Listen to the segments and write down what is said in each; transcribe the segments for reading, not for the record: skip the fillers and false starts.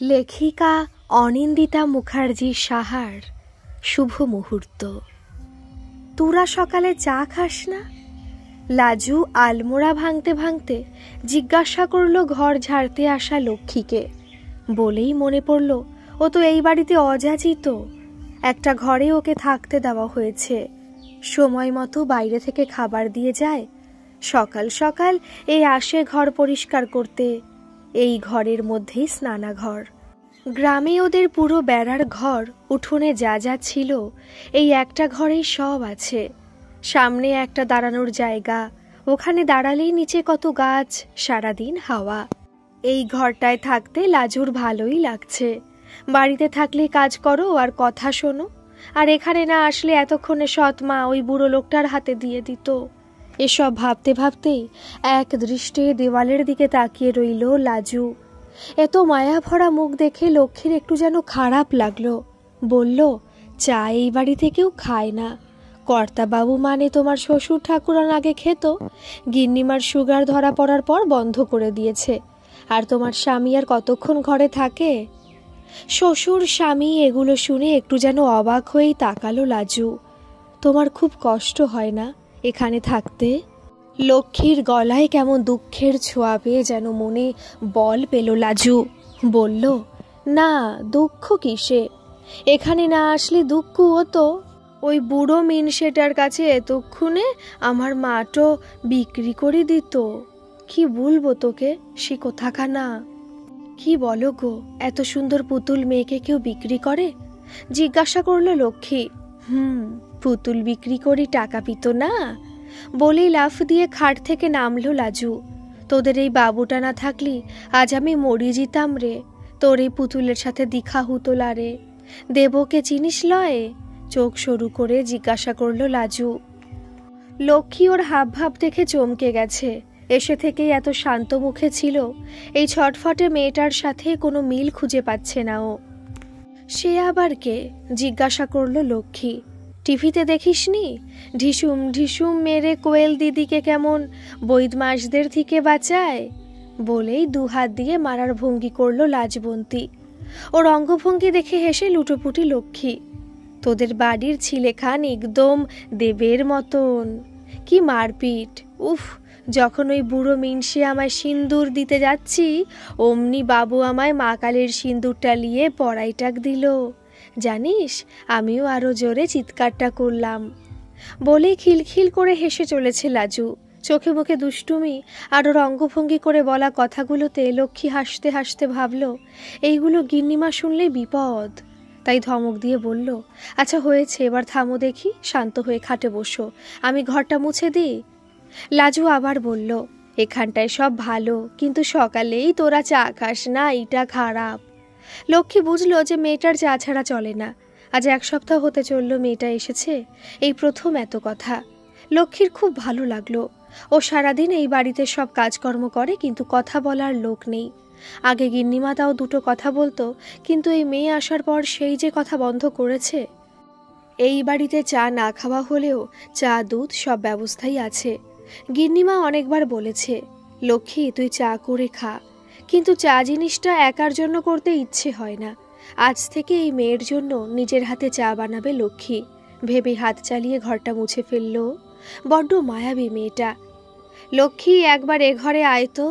লেখিকা অনিন্দিতা মুখার্জি সাহার শুভ মুহূর্ত। তোরা সকালে চা খাস না? লাজু আলমোড়া ভাঙতে ভাঙতে জিজ্ঞাসা করল ঘর ঝাড়তে আসা লক্ষ্মীকে। বলেই মনে পড়ল ও তো এই বাড়িতে অযাচিত। একটা ঘরে ওকে থাকতে দেওয়া হয়েছে, সময় মতো বাইরে থেকে খাবার দিয়ে যায়। সকাল সকাল এই আসে ঘর পরিষ্কার করতে। এই ঘরের মধ্যেই স্নানাঘর। গ্রামে ওদের পুরো বেড়ার ঘর, উঠোনে যা যা ছিল এই একটা ঘরেই সব আছে। সামনে একটা দাঁড়ানোর জায়গা, ওখানে দাঁড়ালেই নিচে কত গাছ, সারাদিন হাওয়া। এই ঘরটায় থাকতে লাজুর ভালোই লাগছে। বাড়িতে থাকলে কাজ করো আর কথা শোনো, আর এখানে না আসলে এতক্ষণে সৎ মা ওই বুড়ো লোকটার হাতে দিয়ে দিত। এসব ভাবতে ভাবতেই এক দৃষ্টে দেওয়ালের দিকে তাকিয়ে রইল লাজু। এত মায়া ভরা মুখ দেখে লক্ষ্মীর একটু যেন খারাপ লাগলো। বলল, চা এই বাড়িতে কেউ খায় না। কর্তাবাবু মানে তোমার শ্বশুর ঠাকুরন আগে খেত, গিন্নিমার সুগার ধরা পড়ার পর বন্ধ করে দিয়েছে। আর তোমার স্বামী আর কতক্ষণ ঘরে থাকে? শ্বশুর স্বামী এগুলো শুনে একটু যেন অবাক হয়েই তাকালো লাজু। তোমার খুব কষ্ট হয় না এখানে থাকতে? লক্ষ্মীর গলায় কেমন দুঃখের ছোঁয়া পেয়ে যেন মনে বল পেল লাজু। বলল, না, দুঃখ কিসে? এখানে না আসলে দুঃখ হতো। ওই বুড়ো মিনসেটার কাছে এতক্ষণে আমার মাটো বিক্রি করে দিত। কি বলবো তোকে, সে কোথাকানা। কি বলো গো, এত সুন্দর পুতুল মেয়েকে কেউ বিক্রি করে? জিজ্ঞাসা করলো লক্ষ্মী। পুতুল বিক্রি করি টাকা পিত না। বলেই লাফ দিয়ে খাট থেকে নামলো লাজু। তোদের এই বাবুটা না থাকলি আজ আমি মরি যেতাম রে। তোর এই পুতুলের সাথে দীক্ষা হুতোলা রে। দেবকে চিনিস লয়? চোখ সরু করে জিজ্ঞাসা করলো লাজু। লক্ষ্মী ওর হাব ভাব দেখে চমকে গেছে। এসে থেকেই এত শান্ত মুখে ছিল, এই ছটফটে মেয়েটার সাথে কোনো মিল খুঁজে পাচ্ছে না ও। সে আবার কে? জিজ্ঞাসা করলো লক্ষ্মী। টিভিতে দেখিসনি ঢিসুম ঢিসুম মেরে কোয়েল দিদিকে কেমন বৈদমাসদের থেকে বাঁচায়? বলেই দুহাত দিয়ে মারার ভঙ্গি করলো লাজবন্তী। ওর অঙ্গভঙ্গি দেখে হেসে লুটোপুটি লক্ষ্মী। তোদের বাড়ির ছিলেখান একদম দেবের মতন। কি মারপিট! উফ, যখন ওই বুড়ো মিনসে আমায় সিন্দুর দিতে যাচ্ছি অমনি বাবু আমায় মা কালের সিন্দুরটা নিয়ে পড়াইটাক দিল। জানিস, আমিও আরো জোরে চিৎকারটা করলাম। বলেই খিলখিল করে হেসে চলেছে লাজু। চোখে মুখে দুষ্টুমি আর ওর অঙ্গভঙ্গি করে বলা কথাগুলোতে লক্ষ্মী হাসতে হাসতে ভাবল, এইগুলো গিন্নিমা শুনলে বিপদ। তাই ধমক দিয়ে বলল, আচ্ছা হয়েছে, এবার থামো দেখি, শান্ত হয়ে খাটে বসো, আমি ঘরটা মুছে দিই। লাজু আবার বলল, এখানটায় সব ভালো, কিন্তু সকালেই তোরা চা খাস না, এটা খারাপ। লক্ষ্মী বুঝলো যে মেয়েটার চা ছাড়া চলে না। আজ এক সপ্তাহ হতে চলল মেয়েটা এসেছে, এই প্রথম এত কথা। লক্ষ্মীর খুব ভালো লাগলো। ও সারাদিন এই বাড়িতে সব কাজকর্ম করে, কিন্তু কথা বলার লোক নেই। আগে গিন্নিমা তাও দুটো কথা বলতো, কিন্তু এই মেয়ে আসার পর সেই যে কথা বন্ধ করেছে। এই বাড়িতে চা না খাওয়া হলেও চা দুধ সব ব্যবস্থাই আছে। গিন্নিমা অনেকবার বলেছে, লক্ষ্মী তুই চা করে খা, কিন্তু চা জিনিসটা একার জন্য করতে ইচ্ছে হয় না। আজ থেকে এই মেয়ের জন্য নিজের হাতে চা বানাবে লক্ষ্মী ভেবে হাত চালিয়ে ঘরটা মুছে ফেলল। বড্ড মায়াবী মেয়েটা। লক্ষ্মী, একবার এ ঘরে আয় তো।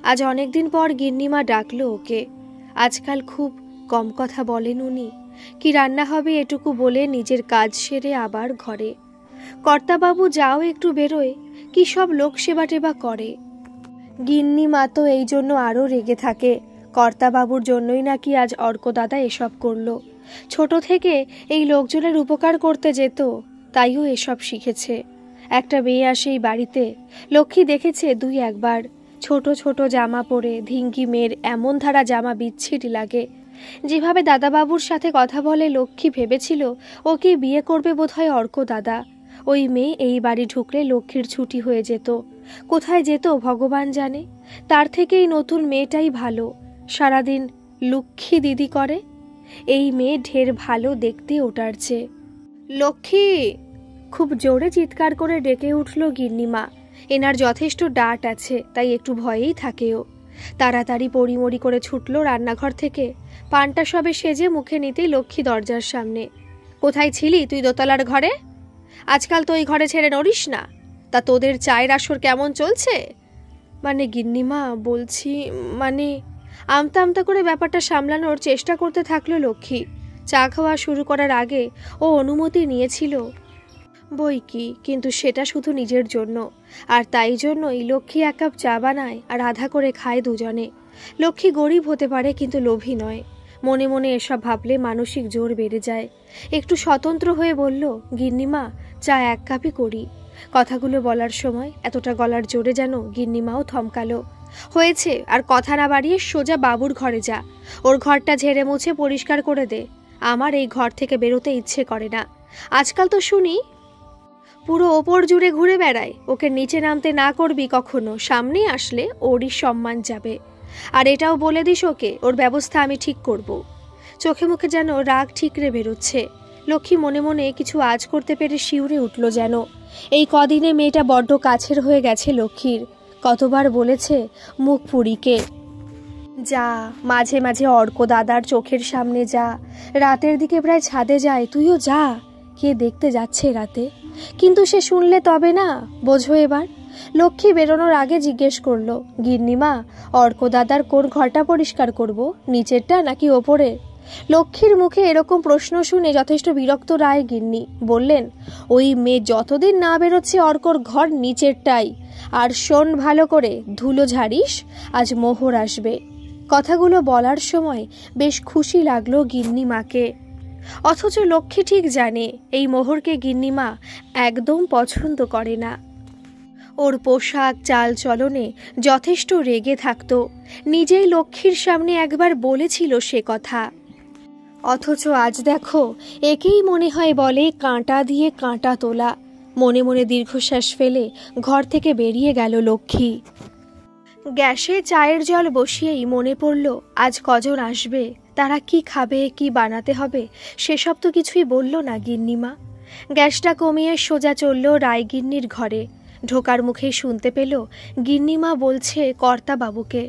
আজ অনেকদিন পর গিন্নিমা ডাকলো ওকে। আজকাল খুব কম কথা বলেন উনি। কি রান্না হবে এটুকু বলে নিজের কাজ সেরে আবার ঘরে। কর্তাবাবু যাও একটু বেরোয়, কি সব লোক সেবা টেবা করে। গিন্নিমা তো এই জন্য আরও রেগে থাকে। কর্তাবাবুর জন্যই নাকি আজ অর্ক দাদা এসব করলো। ছোট থেকে এই লোকজনের উপকার করতে যেত, তাইও এসব শিখেছে। একটা মেয়ে আসে এই বাড়িতে, লক্ষ্মী দেখেছে দুই একবার। ছোট ছোট জামা পরে ধিঙ্গি মেয়ের এমন ধারা জামা বিচ্ছিরি লাগে। যেভাবে দাদাবাবুর সাথে কথা বলে লক্ষ্মী ভেবেছিল ওকে বিয়ে করবে বোধহয় অর্ক দাদা। ওই মেয়ে এই বাড়ি ঢুকলে লক্ষ্মীর ছুটি হয়ে যেত। কোথায় যেত ভগবান জানে। তার থেকে এই নতুন মেয়েটাই ভালো, সারাদিন লক্ষ্মী দিদি করে। এই মেয়ে ঢের ভালো দেখতে ওটার চেয়ে। লক্ষ্মী! খুব জোরে চিৎকার করে ডেকে উঠল গিন্নিমা। এনার যথেষ্ট ডাট আছে, তাই একটু ভয়েই থাকেও। তাড়াতাড়ি পড়িমড়ি করে ছুটল রান্নাঘর থেকে। পানটা সবে সেজে মুখে নিতেই লক্ষ্মী দরজার সামনে। কোথায় ছিলি তুই দোতলার ঘরে? আজকাল তো ওই ঘরে ছেড়ে নড়িস না। তা তোদের চায়ের আসর কেমন চলছে? মানে গিন্নিমা বলছি, মানে আমতা আমতা করে ব্যাপারটা সামলানোর চেষ্টা করতে থাকলো লক্ষ্মী। চা খাওয়া শুরু করার আগে ও অনুমতি নিয়েছিল বই কি, কিন্তু সেটা শুধু নিজের জন্য। আর তাই জন্যই লক্ষ্মী 1 কাপ চা বানায় আর আধা করে খায় দুজনে। লক্ষ্মী গরিব হতে পারে কিন্তু লোভী নয়। মনে মনে এসব ভাবলে মানসিক জোর বেড়ে যায়। একটু স্বতন্ত্র হয়ে বলল, গিন্নিমা চা 1 কাপই করি। কথাগুলো বলার সময় এতটা গলার জোরে যেন গিন্নিমাও থমকালো। হয়েছে, আর কথা না বাড়িয়ে সোজা বাবুর ঘরে যা। ওর ঘরটা ঝেড়ে মুছে পরিষ্কার করে দে। আমার এই ঘর থেকে বেরোতে ইচ্ছে করে না। আজকাল তো শুনি পুরো ওপর জুড়ে ঘুরে বেড়ায়। ওকে নিচে নামতে না করবি কখনো, সামনে আসলে ওরই সম্মান যাবে। আর এটাও বলে দিস ওকে, ওর ব্যবস্থা আমি ঠিক করব। চোখে মুখে যেন রাগ ঠিকরে বেরোচ্ছে। লক্ষ্মী মনে মনে কিছু আজ করতে পেরে শিউরে উঠল যেন। এই কদিনে মেয়েটা বড্ড কাছের হয়ে গেছে লক্ষ্মীর। কতবার বলেছে মুখ পুরীকে, যা মাঝে মাঝে অর্ক দাদার চোখের সামনে যা, রাতের দিকে প্রায় ছাদে যায়, তুইও যা। কে দেখতে যাচ্ছে রাতে? কিন্তু সে শুনলে তবে না, বোঝো এবার। লক্ষ্মী বেরোনোর আগে জিজ্ঞেস করলো, গিন্নিমা অর্ক দাদার কোন ঘরটা পরিষ্কার করব, নিচেরটা নাকি ওপরে? লক্ষ্মীর মুখে এরকম প্রশ্ন শুনে যথেষ্ট বিরক্ত রায় গিন্নি বললেন, ওই মেয়ে যতদিন না বেরোচ্ছে অর্কর ঘর নিচেরটাই। আর শোন ভালো করে, ধুলো ঝাড়িস, আজ মোহর আসবে। কথাগুলো বলার সময় বেশ খুশি লাগলো গিন্নিমাকে। অথচ লক্ষ্মী ঠিক জানে এই মোহরকে গিন্নিমা একদম পছন্দ করে না। ওর পোশাক চাল চলনে যথেষ্ট রেগে থাকত। নিজেই লক্ষ্মীর সামনে একবার বলেছিল সে কথা। অথচ আজ দেখো, একেই মনে হয় বলে কাঁটা দিয়ে কাঁটা তোলা। মনে মনে দীর্ঘশ্বাস ফেলে ঘর থেকে বেরিয়ে গেল লক্ষ্মী। গ্যাসে চায়ের জল বসিয়েই মনে পড়ল আজ কজন আসবে, তারা কি খাবে, কি বানাতে হবে, সেসব তো কিছুই বলল না গিন্নিমা। গ্যাসটা কমিয়ে সোজা চলল রায়গিন্নির ঘরে। ঢোকার মুখেই শুনতে পেল গিন্নিমা বলছে কর্তা বাবুকে,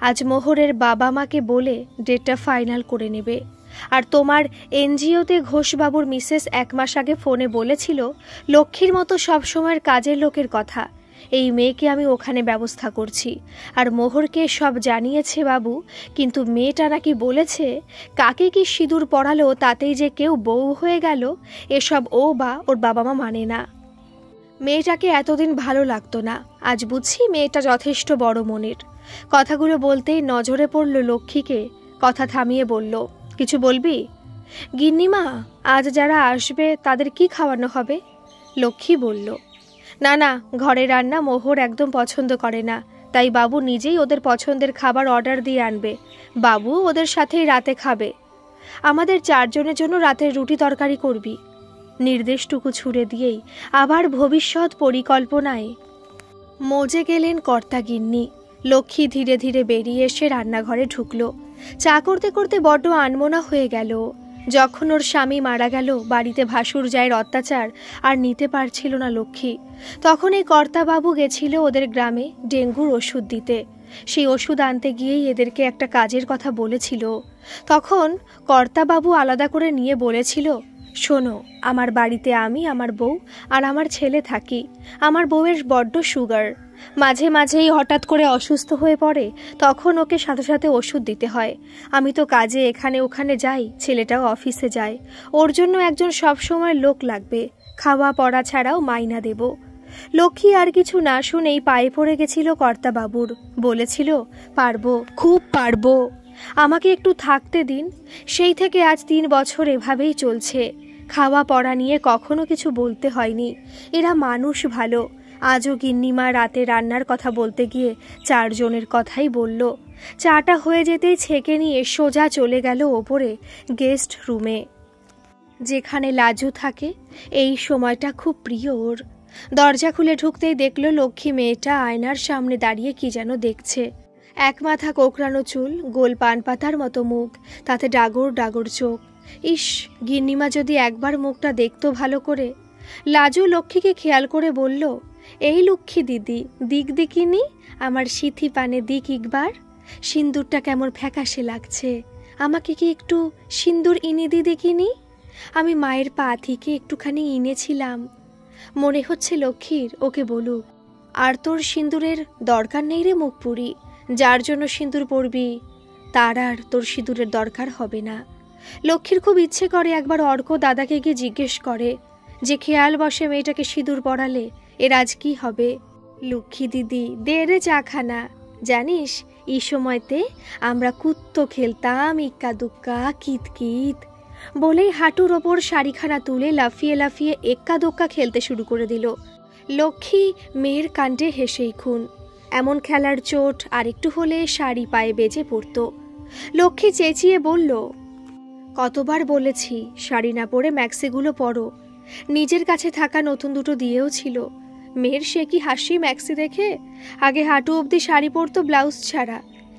আজ মোহরের বাবা মাকে বলে ডেটটা ফাইনাল করে নেবে। আর তোমার এনজিওতে ঘোষবাবুর মিসেস 1 মাস আগে ফোনে বলেছিল লক্ষ্মীর মতো সবসময়ের কাজের লোকের কথা। এই মেয়েকে আমি ওখানে ব্যবস্থা করছি। আর মোহরকে সব জানিয়েছে বাবু, কিন্তু মেয়েটা নাকি বলেছে কাকে কি সিঁদুর পরালো তাতেই যে কেউ বউ হয়ে গেল, এসব ও বা ওর বাবা মা মানে না। মেয়েটাকে এতদিন ভালো লাগতো না, আজ বুঝছি মেয়েটা যথেষ্ট বড় মনের। কথাগুলো বলতেই নজরে পড়ল লক্ষ্মীকে। কথা থামিয়ে বলল, কিছু বলবি? গিন্নিমা আজ যারা আসবে তাদের কি খাওয়ানো হবে? লক্ষ্মী বলল, না না, ঘরে রান্না মোহর একদম পছন্দ করে না, তাই বাবু নিজেই ওদের পছন্দের খাবার অর্ডার দিয়ে আনবে। বাবু ওদের সাথেই রাতে খাবে। আমাদের 4 জনের জন্য রাতের রুটি তরকারি করবি। নির্দেশটুকু ছুড়ে দিয়েই আবার ভবিষ্যৎ পরিকল্পনায় মজে গেলেন কর্তা গিন্নি। লক্ষ্মী ধীরে ধীরে বেরিয়ে এসে রান্নাঘরে ঢুকল। চা করতে করতে বড্ড আনমনা হয়ে গেল। যখন ওর স্বামী মারা গেল, বাড়িতে ভাসুর জায়ের অত্যাচার আর নিতে পারছিল না লক্ষ্মী, তখন এই কর্তাবাবু গেছিল ওদের গ্রামে ডেঙ্গুর ওষুধ দিতে। সেই ওষুধ আনতে গিয়েই এদেরকে একটা কাজের কথা বলেছিল। তখন কর্তাবাবু আলাদা করে নিয়ে বলেছিল, শোনো, আমার বাড়িতে আমি, আমার বউ আর আমার ছেলে থাকি। আমার বউয়ের বড্ড সুগার, মাঝে মাঝেই হঠাৎ করে অসুস্থ হয়ে পড়ে, তখন ওকে সাথে সাথে ওষুধ দিতে হয়। আমি তো কাজে এখানে ওখানে যাই, ছেলেটাও অফিসে যায়, ওর জন্য একজন সবসময় লোক লাগবে। খাওয়া পড়া ছাড়াও মাইনা দেব। লক্ষ্মী আর কিছু না শুনেই পায়ে পড়ে গেছিল কর্তাবাবুর। বলেছিল, পারবো, খুব পারবো, আমাকে একটু থাকতে দিন। সেই থেকে আজ 3 বছর এভাবেই চলছে। খাওয়া পড়া নিয়ে কখনো কিছু বলতে হয়নি। এরা মানুষ ভালো। আজও গিন্নিমা রাতে রান্নার কথা বলতে গিয়ে 4 জনের কথাই বলল। চাটা হয়ে যেতেই ছেঁকে নিয়ে সোজা চলে গেল ওপরে গেস্ট রুমে, যেখানে লাজু থাকে। এই সময়টা খুব প্রিয় ওর। দরজা খুলে ঢুকতেই দেখল লক্ষ্মী মেয়েটা আয়নার সামনে দাঁড়িয়ে কি যেন দেখছে। 1 মাথা কোকড়ানো চুল, গোল পান পাতার মতো মুখ, তাতে ডাগর ডাগর চোখ। ইস, গিন্নিমা যদি একবার মুখটা দেখতো ভালো করে। লাজু লক্ষ্মীকে খেয়াল করে বলল, এই লক্ষ্মী দিদি, দিক দিকিনি, আমার সিথি পানে দিক একবার, সিন্দুরটা কেমন ফ্যাকাশে লাগছে, আমাকে কি একটু সিন্দুর ইনে দি দেখিনি। আমি মায়ের পা থেকে একটুখানি ইনেছিলাম। মনে হচ্ছে লক্ষ্মীর ওকে বলুক, আর তোর সিঁদুরের দরকার নেই রে মুখ পুরি, যার জন্য সিঁদুর পরবি তার আর তোর সিঁদুরের দরকার হবে না। লক্ষ্মীর খুব ইচ্ছে করে একবার অর্ক দাদাকে গিয়ে জিজ্ঞেস করে যে খেয়াল বসে মেয়েটাকে সিঁদুর পরালে এর আজ কি হবে। লক্ষ্মী দিদি দে রে চাখানা, জানিস এই সময়তে আমরা কুত্তো খেলতাম ইক্কা দুক্কা কিতকিত বলেই হাঁটুর ওপর শাড়িখানা তুলে লাফিয়ে লাফিয়ে এক্কা দোক্কা খেলতে শুরু করে দিল। লক্ষ্মী মেয়ের কাণ্ডে হেসেই খুন। এমন খেলার চোট আরেকটু হলে শাড়ি পায়ে বেজে পড়ত। লক্ষ্মী চেঁচিয়ে বলল, কতবার বলেছি শাড়ি না পরে ম্যাক্সিগুলো পরো। নিজের কাছে থাকা নতুন দুটো দিয়েও ছিল। মেয়ের সে কি হাসি ম্যাক্সি দেখে। আগে হাঁটু অবধি শাড়ি পরতো ব্লাউজ ছাড়া।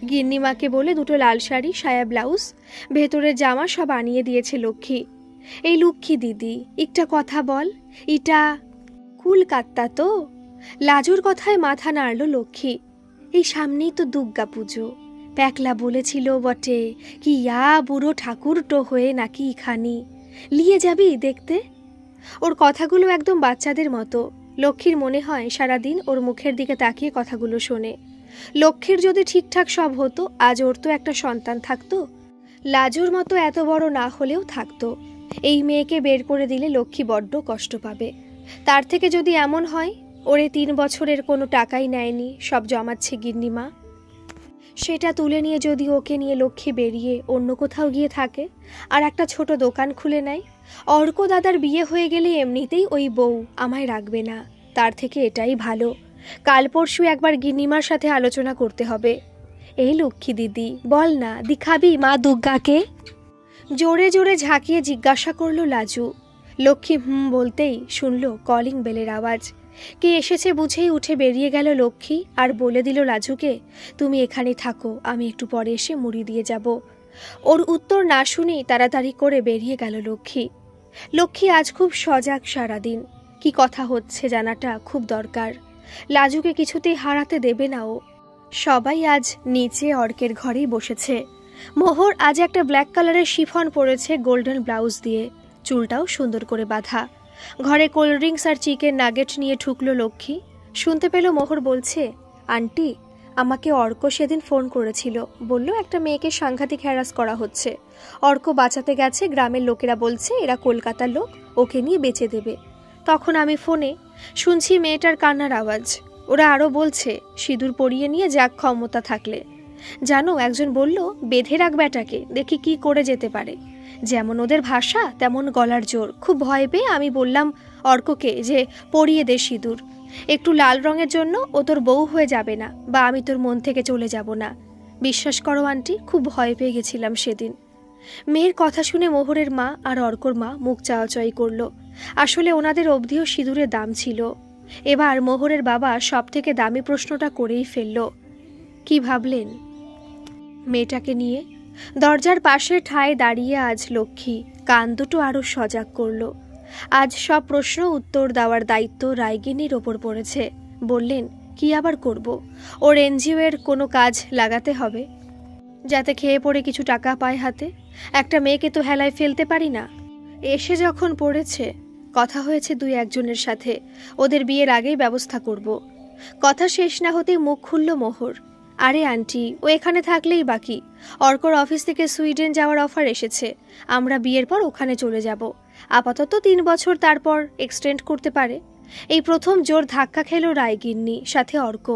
গিন্নিমাকে বলে দুটো লাল শাড়ি, সায়া, ব্লাউজ, ভেতরের জামা সব আনিয়ে দিয়েছে লক্ষ্মী। এই লক্ষ্মী দিদি একটা কথা বল, এটা কলকাতা তো? লাজুর কথায় মাথা নাড়ল লক্ষ্মী। এই সামনেই তো দুর্গা পুজো। প্যাকলা বলেছিল বটে কি ইয়া বুড়ো ঠাকুরটো হয়ে নাকি খানি লিয়ে যাবি দেখতে। ওর কথাগুলো একদম বাচ্চাদের মতো। লক্ষ্মীর মনে হয় সারাদিন ওর মুখের দিকে তাকিয়ে কথাগুলো শোনে। লক্ষ্মীর যদি ঠিকঠাক সব হতো আজ ওর তো একটা সন্তান থাকতো। লাজুর মতো এত বড় না হলেও থাকতো। এই মেয়েকে বের করে দিলে লক্ষ্মী বড্ড কষ্ট পাবে। তার থেকে যদি এমন হয় ওরে 3 বছরের কোনো টাকাই নেয়নি, সব জমাচ্ছে গিন্নিমা, সেটা তুলে নিয়ে যদি ওকে নিয়ে লক্ষ্মী বেরিয়ে অন্য কোথাও গিয়ে থাকে আর একটা ছোট দোকান খুলে নেয়, অর্ক দাদার বিয়ে হয়ে গেলে এমনিতেই ওই বউ আমায় রাখবে না। তার থেকে এটাই ভালো। কাল পরশু একবার গিন্নিমার সাথে আলোচনা করতে হবে। এই লক্ষ্মী দিদি বল না, দিখাবি মা দুর্গাকে? জোরে জোরে ঝাঁকিয়ে জিজ্ঞাসা করলো লাজু। লক্ষ্মী বলতেই শুনল কলিং বেলের আওয়াজ। কে এসেছে বুঝেই উঠে বেরিয়ে গেল লক্ষ্মী আর বলে দিল লাজুকে, তুমি এখানে থাকো, আমি একটু পরে এসে মুড়ি দিয়ে যাব। ওর উত্তর না শুনেই তাড়াতাড়ি করে বেরিয়ে গেল লক্ষ্মী। লক্ষ্মী আজ খুব সজাগ সারাদিন। কি কথা হচ্ছে জানাটা খুব দরকার। লাজুকে কিছুতেই হারাতে দেবে না ও। সবাই আজ নিচে অর্কের ঘরেই বসেছে। মোহর আজ একটা ব্ল্যাক কালারের শিফন পরেছে গোল্ডেন ব্লাউজ দিয়ে, চুলটাও সুন্দর করে বাঁধা। ঘরে কোল্ড ড্রিঙ্কস আর চিকেন নাগেট নিয়ে ঢুকলো লক্ষ্মী। শুনতে পেল মোহর বলছে, আন্টি আমাকে অর্ক সেদিন ফোন করেছিল, বলল একটা মেয়েকে সাংঘাতিক হ্যারাস করা হচ্ছে। অর্ক বাঁচাতে গেছে, গ্রামের লোকেরা বলছে এরা কলকাতার লোক, ওকে নিয়ে বেঁচে দেবে। তখন আমি ফোনে শুনছি মেয়েটার কান্নার আওয়াজ। ওরা আরও বলছে সিঁদুর পরিয়ে নিয়ে যাক ক্ষমতা থাকলে। জানো একজন বলল বেঁধে রাখ ব্যাটাকে, দেখি কি করে যেতে পারে। যেমন ওদের ভাষা তেমন গলার জোর। খুব ভয় পেয়ে আমি বললাম অর্ককে যে পরিয়ে দে সিঁদুর, একটু লাল রঙের জন্য ও তোর বউ হয়ে যাবে না, বা আমি তোর মন থেকে চলে যাব না। বিশ্বাস করো আন্টি, খুব ভয় পেয়ে গেছিলাম সেদিন। মেয়ের কথা শুনে মোহরের মা আর অর্কর মা মুখ চাওয়াচাই করল। আসলে ওনাদের অবধিও সিঁদুরের দাম ছিল। এবার মোহরের বাবা সব থেকে দামি প্রশ্নটা করেই ফেলল, কি ভাবলেন মেয়েটাকে নিয়ে? দরজার পাশে ঠায় দাঁড়িয়ে আজ লক্ষ্মী কান দুটো আরো সজাগ করল। আজ সব প্রশ্ন উত্তর দেওয়ার দায়িত্ব রায়গিনীর ওপর পড়েছে। বললেন, কি আবার করব? ওর এনজিও এর কোনো কাজ লাগাতে হবে, যাতে খেয়ে পড়ে কিছু টাকা পায় হাতে। একটা মেয়েকে তো হেলায় ফেলতে পারি না। এসে যখন পড়েছে, কথা হয়েছে 2-1 সাথে, ওদের বিয়ের আগেই ব্যবস্থা করব। কথা শেষ না হতেই মুখ খুলল মোহর। আরে আন্টি, ও এখানে থাকলেই বাকি। অর্কর অফিস থেকে সুইডেন যাওয়ার অফার এসেছে, আমরা বিয়ের পর ওখানে চলে যাব। আপাতত 3 বছর, তারপর এক্সটেন্ড করতে পারে। এই প্রথম জোর ধাক্কা খেল রায়গিন্নি, সাথে অর্ক।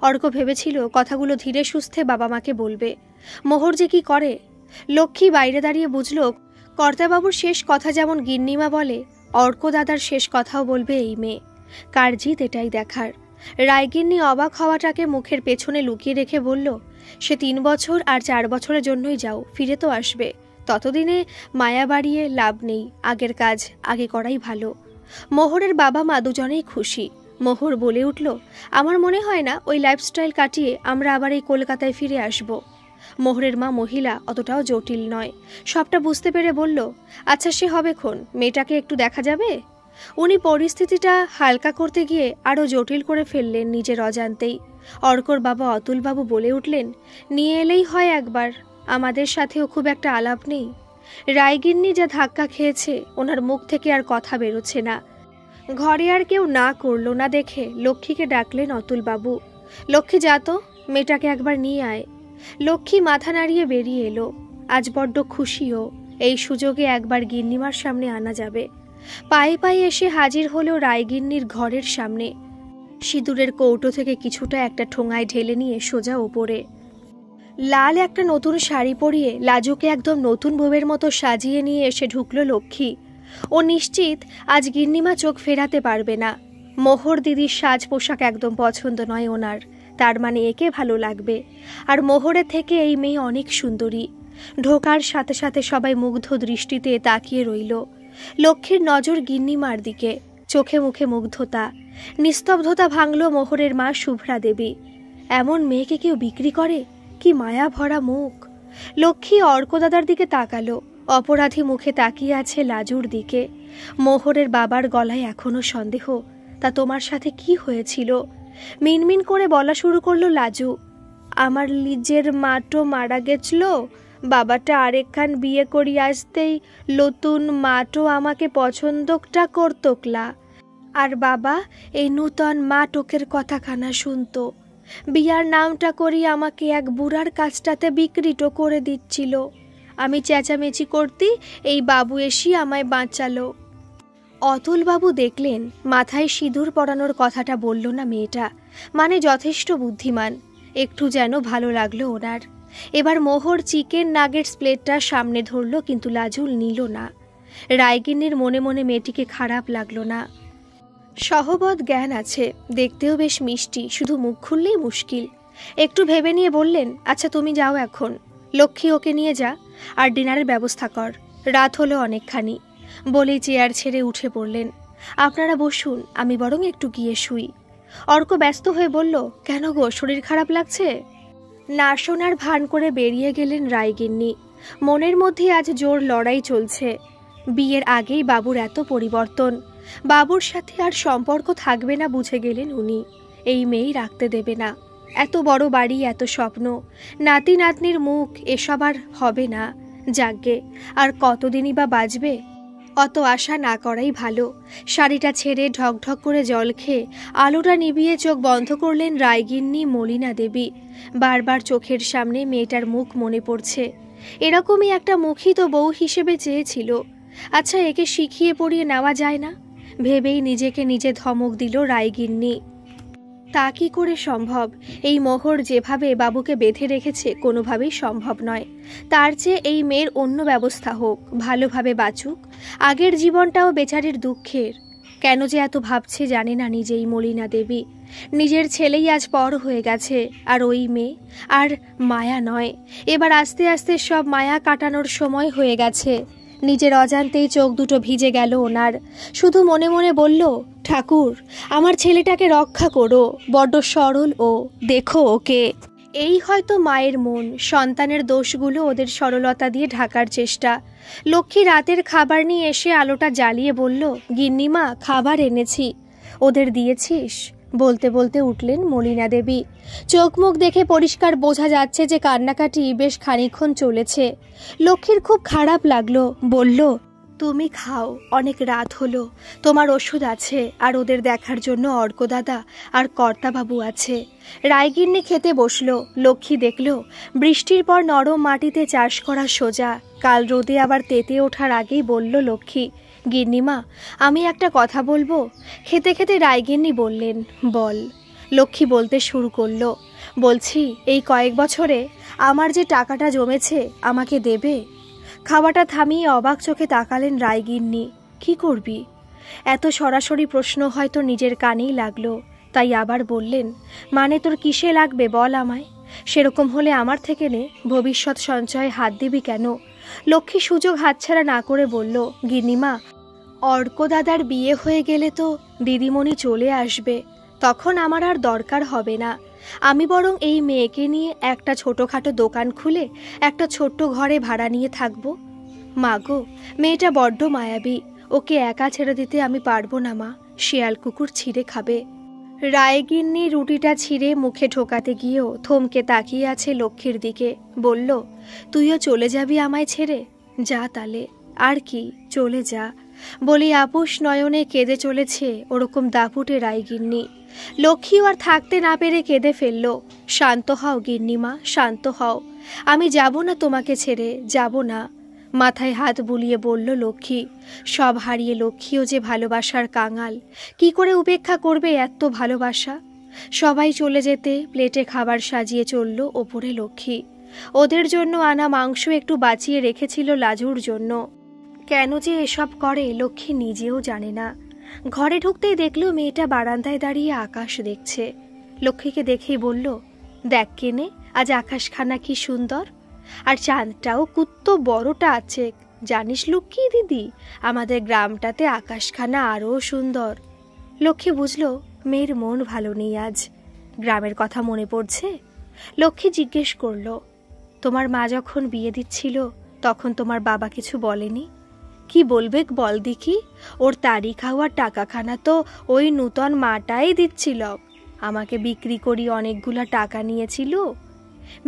অর্ক ভেবেছিল কথাগুলো ধীরে সুস্থে বাবা মাকে বলবে। মোহর যে কি করে। লক্ষ্মী বাইরে দাঁড়িয়ে বুঝল কর্তাবাবুর শেষ কথা যেমন গিন্নিমা বলে, অর্ক দাদার শেষ কথাও বলবে এই মেয়ে। কার জিত এটাই দেখার। রায়গিন্নি অবাক হওয়াটাকে মুখের পেছনে লুকিয়ে রেখে বলল, সে 3 বছর আর 4 বছরের জন্যই যাও, ফিরে তো আসবে। ততদিনে মায়া বাড়িয়ে লাভ নেই, আগের কাজ আগে করাই ভালো। মোহরের বাবা মা দুজনেই খুশি। মোহর বলে উঠল, আমার মনে হয় না ওই লাইফস্টাইল কাটিয়ে আমরা আবার এই কলকাতায় ফিরে আসব। মোহরের মা মহিলা, অতটাও জটিল নয়। সবটা বুঝতে পেরে বলল, আচ্ছা সে হবে খন, মেয়েটাকে একটু দেখা যাবে? উনি পরিস্থিতিটা হালকা করতে গিয়ে আরও জটিল করে ফেললেন নিজের অজান্তেই। অর্কর বাবা অতুলবাবু বলে উঠলেন, নিয়ে এলেই হয় একবার, আমাদের সাথেও খুব একটা আলাপ নেই। রায়গিন্নি যা ধাক্কা খেয়েছে, ওনার মুখ থেকে আর কথা বেরোচ্ছে না। ঘরে আর কেউ না করলো না দেখে লক্ষ্মীকে ডাকলেন অতুলবাবু। লক্ষ্মী, যা তো, মেয়েটাকে একবার নিয়ে আয়। লক্ষ্মী মাথা নাড়িয়ে বেরিয়ে এলো। আজ বড্ড খুশিও, এই সুযোগে একবার গিন্নিমার সামনে আনা যাবে। পায়ে পায়ে এসে হাজির হলো রায়গিন্নির ঘরের সামনে। সিঁদুরের কৌটো থেকে কিছুটা একটা ঠোঙায় ঢেলে নিয়ে সোজা ওপরে। লাল একটা নতুন শাড়ি পরিয়ে লাজুকে একদম নতুন বউয়ের মতো সাজিয়ে নিয়ে এসে ঢুকলো লক্ষ্মী। ও নিশ্চিত আজ গিন্নিমা চোখ ফেরাতে পারবে না। মোহর দিদির সাজ পোশাক একদম পছন্দ নয় ওনার, তার মানে একে ভালো লাগবে। আর মোহরের থেকে এই মেয়ে অনেক সুন্দরী। ঢোকার সাথে সাথে সবাই মুগ্ধ দৃষ্টিতে তাকিয়ে রইল। লক্ষ্মীর নজর গিন্নিমার দিকে, চোখে মুখে মুগ্ধতা। নিস্তব্ধতা ভাঙল মোহরের মা শুভ্রা দেবী। এমন মেয়েকে কেউ বিক্রি করে? কি মায়া ভরা মুখ! লক্ষ্মী অর্কদাদার দিকে তাকালো। অপরাধী মুখে তাকিয়ে আছে লাজুর দিকে। মোহরের বাবার গলায় এখনো সন্দেহ। তা তোমার সাথে কি হয়েছিল? মিনমিন করে বলা শুরু করলো লাজু। আমার লিজের মাটো মারা গেছিল, বাবাটা আরেকখান বিয়ে করি আসতেই নতুন মাটো আমাকে পছন্দটা করতোকলা। আর বাবা এই নূতন মাটোকের কথাখানা শুনতো। বিয়ার নামটা করি আমাকে এক বুড়ার কাজটাতে বিক্রিটো করে দিচ্ছিল। আমি চেঁচামেচি করতি, এই বাবু এসি আমায় বাঁচালো। অতুলবাবু দেখলেন মাথায় সিঁদুর পরানোর কথাটা বলল না মেয়েটা, মানে যথেষ্ট বুদ্ধিমান। একটু যেন ভালো লাগলো ওনার। এবার মোহর চিকেন নাগেটস প্লেটটা সামনে ধরল, কিন্তু লাজুল নিল না। রায়গিন্নির মনে মনে মেয়েটিকে খারাপ লাগলো না। সহবত জ্ঞান আছে, দেখতেও বেশ মিষ্টি, শুধু মুখ খুললেই মুশকিল। একটু ভেবে নিয়ে বললেন, আচ্ছা তুমি যাও এখন, লক্ষ্মী ওকে নিয়ে যা, আর ডিনারের ব্যবস্থা কর, রাত হলো অনেকখানি। বলেই চেয়ার ছেড়ে উঠে পড়লেন। আপনারা বসুন, আমি বরং একটু গিয়ে শুই। অর্ক ব্যস্ত হয়ে বলল, কেন গো, শরীর খারাপ লাগছে? না শোনার ভান করে বেরিয়ে গেলেন রায়গিন্নি। মনের মধ্যে আজ জোর লড়াই চলছে। বিয়ের আগেই বাবুর এত পরিবর্তন, বাবুর সাথে আর সম্পর্ক থাকবে না বুঝে গেলেন উনি। এই মেয়েই রাখতে দেবে না। এত বড় বাড়ি, এত স্বপ্ন, নাতি নাতনির মুখ, এসব আর হবে না। যাগ্গে, আর কতদিনই বা বাঁচবে? অত আশা না করাই ভালো। শাড়িটা ছেড়ে ঢকঢক করে জল খেয়ে আলোটা নিভিয়ে চোখ বন্ধ করলেন রায়গিন্নি মলিনা দেবী। বারবার চোখের সামনে মেয়েটার মুখ মনে পড়ছে। এরকমই একটা মুখই তো বউ হিসেবে চেয়েছিল। আচ্ছা, একে শিখিয়ে পড়িয়ে নেওয়া যায় না? ভেবেই নিজেকে নিজে ধমক দিল রায়গিন্নি। তা কি করে সম্ভব? এই মোহর যেভাবে বাবুকে বেঁধে রেখেছে কোনোভাবেই সম্ভব নয়। তার চেয়ে এই মেয়ের অন্য ব্যবস্থা হোক, ভালোভাবে বাঁচুক। আগের জীবনটাও বেচারির দুঃখের। কেন যে এত ভাবছে জানে না নিজেই মলিনা দেবী। নিজের ছেলেই আজ পর হয়ে গেছে, আর ওই মেয়ে আর মায়া নয়। এবার আস্তে আস্তে সব মায়া কাটানোর সময় হয়ে গেছে। নিজের অজান্তেই চোখ দুটো ভিজে গেল ওনার। শুধু মনে মনে বলল, ঠাকুর, আমার ছেলেটাকে রক্ষা করো, বড্ড সরল ও, দেখো ওকে। এই হয়তো মায়ের মন, সন্তানের দোষগুলো ওদের সরলতা দিয়ে ঢাকার চেষ্টা। লক্ষ্মী রাতের খাবার নিয়ে এসে আলোটা জ্বালিয়ে বলল, গিন্নিমা, খাবার এনেছি, ওদের দিয়েছিস? বলতে বলতে উঠলেন মলিনা দেবী। চোখ মুখ দেখে পরিষ্কার বোঝা যাচ্ছে যে কান্নাকাটি বেশ খানিকক্ষণ চলেছে। লক্ষ্মীর খুব খারাপ লাগলো, বলল, তুমি খাও, অনেক রাত হলো, তোমার ওষুধ আছে, আর ওদের দেখার জন্য অর্কদাদা আর কর্তাবাবু আছে। রায়গিন্নি খেতে বসল। লক্ষ্মী দেখল বৃষ্টির পর নরম মাটিতে চাষ করা সোজা। কাল রোদে আবার তেতে ওঠার আগেই বলল লক্ষ্মী, গিন্নিমা, আমি একটা কথা বলবো। খেতে খেতে রায়গিন্নি বললেন, বল। লক্ষ্মী বলতে শুরু করলো, বলছি, এই কয়েক বছরে আমার যে টাকাটা জমেছে আমাকে দেবে? খাওয়াটা থামিয়ে অবাক চোখে তাকালেন রায়গিন্নি। কি করবি? এত সরাসরি প্রশ্ন হয়তো নিজের কানেই লাগলো, তাই আবার বললেন, মানে তোর কিসে লাগবে বল আমায়। সেরকম হলে আমার থেকে নে, ভবিষ্যৎ সঞ্চয়ে হাত দিবি কেন? লক্ষ্মী সুযোগ হাতছাড়া না করে বলল, গিন্নিমা, অর্কদাদার বিয়ে হয়ে গেলে তো দিদিমণি চলে আসবে, তখন আমার আর দরকার হবে না। আমি বরং এই মেয়েকে নিয়ে একটা ছোটোখাটো দোকান খুলে একটা ছোট্ট ঘরে ভাড়া নিয়ে থাকবো। মাগো, মেয়েটা বড্ড মায়াবী, ওকে একা ছেড়ে দিতে আমি পারবো না মা, শিয়াল কুকুর ছিঁড়ে খাবে। রায়গিন্নি রুটিটা ছিঁড়ে মুখে ঢোকাতে গিয়েও থমকে তাকিয়ে আছে লক্ষ্মীর দিকে। বলল, তুইও চলে যাবি আমায় ছেড়ে? যা তালে, আর কি, চলে যা। বলি আপোষ নয়নে কেঁদে চলেছে ওরকম দাপুটে রায়গিন্নি। লক্ষ্মীও আর থাকতে না পেরে কেঁদে ফেলল। শান্ত হও গিন্নিমা, শান্ত হও, আমি যাব না তোমাকে ছেড়ে, যাব না। মাথায় হাত বুলিয়ে বলল লক্ষ্মী। সব হারিয়ে লক্ষ্মীও যে ভালোবাসার কাঙাল, কি করে উপেক্ষা করবে এত ভালোবাসা। সবাই চলে যেতে প্লেটে খাবার সাজিয়ে চলল ওপরে লক্ষ্মী। ওদের জন্য আনা মাংস একটু বাঁচিয়ে রেখেছিল লাজুর জন্য। কেন যে এসব করে লক্ষ্মী নিজেও জানে না। ঘরে ঢুকতেই দেখল মেয়েটা বারান্দায় দাঁড়িয়ে আকাশ দেখছে। লক্ষ্মীকে দেখেই বলল, দেখ কেনে, আজ আকাশখানা কি সুন্দর, আর চাঁদটাও কুত্ত বড়টা আছে। জানিস লক্ষ্মী দিদি, আমাদের গ্রামটাতে আকাশখানা আরও সুন্দর। লক্ষ্মী বুঝল মেয়ের মন ভালো নেই আজ। গ্রামের কথা মনে পড়ছে? লক্ষ্মী জিজ্ঞেস করল, তোমার মা যখন বিয়ে দিচ্ছিল তখন তোমার বাবা কিছু বলেনি? কি বলবে বল দেখি, ওর তাড়ি খাওয়ার টাকাখানা তো ওই নূতন মাটাই দিচ্ছিল। আমাকে বিক্রি করি অনেকগুলা টাকা নিয়েছিল।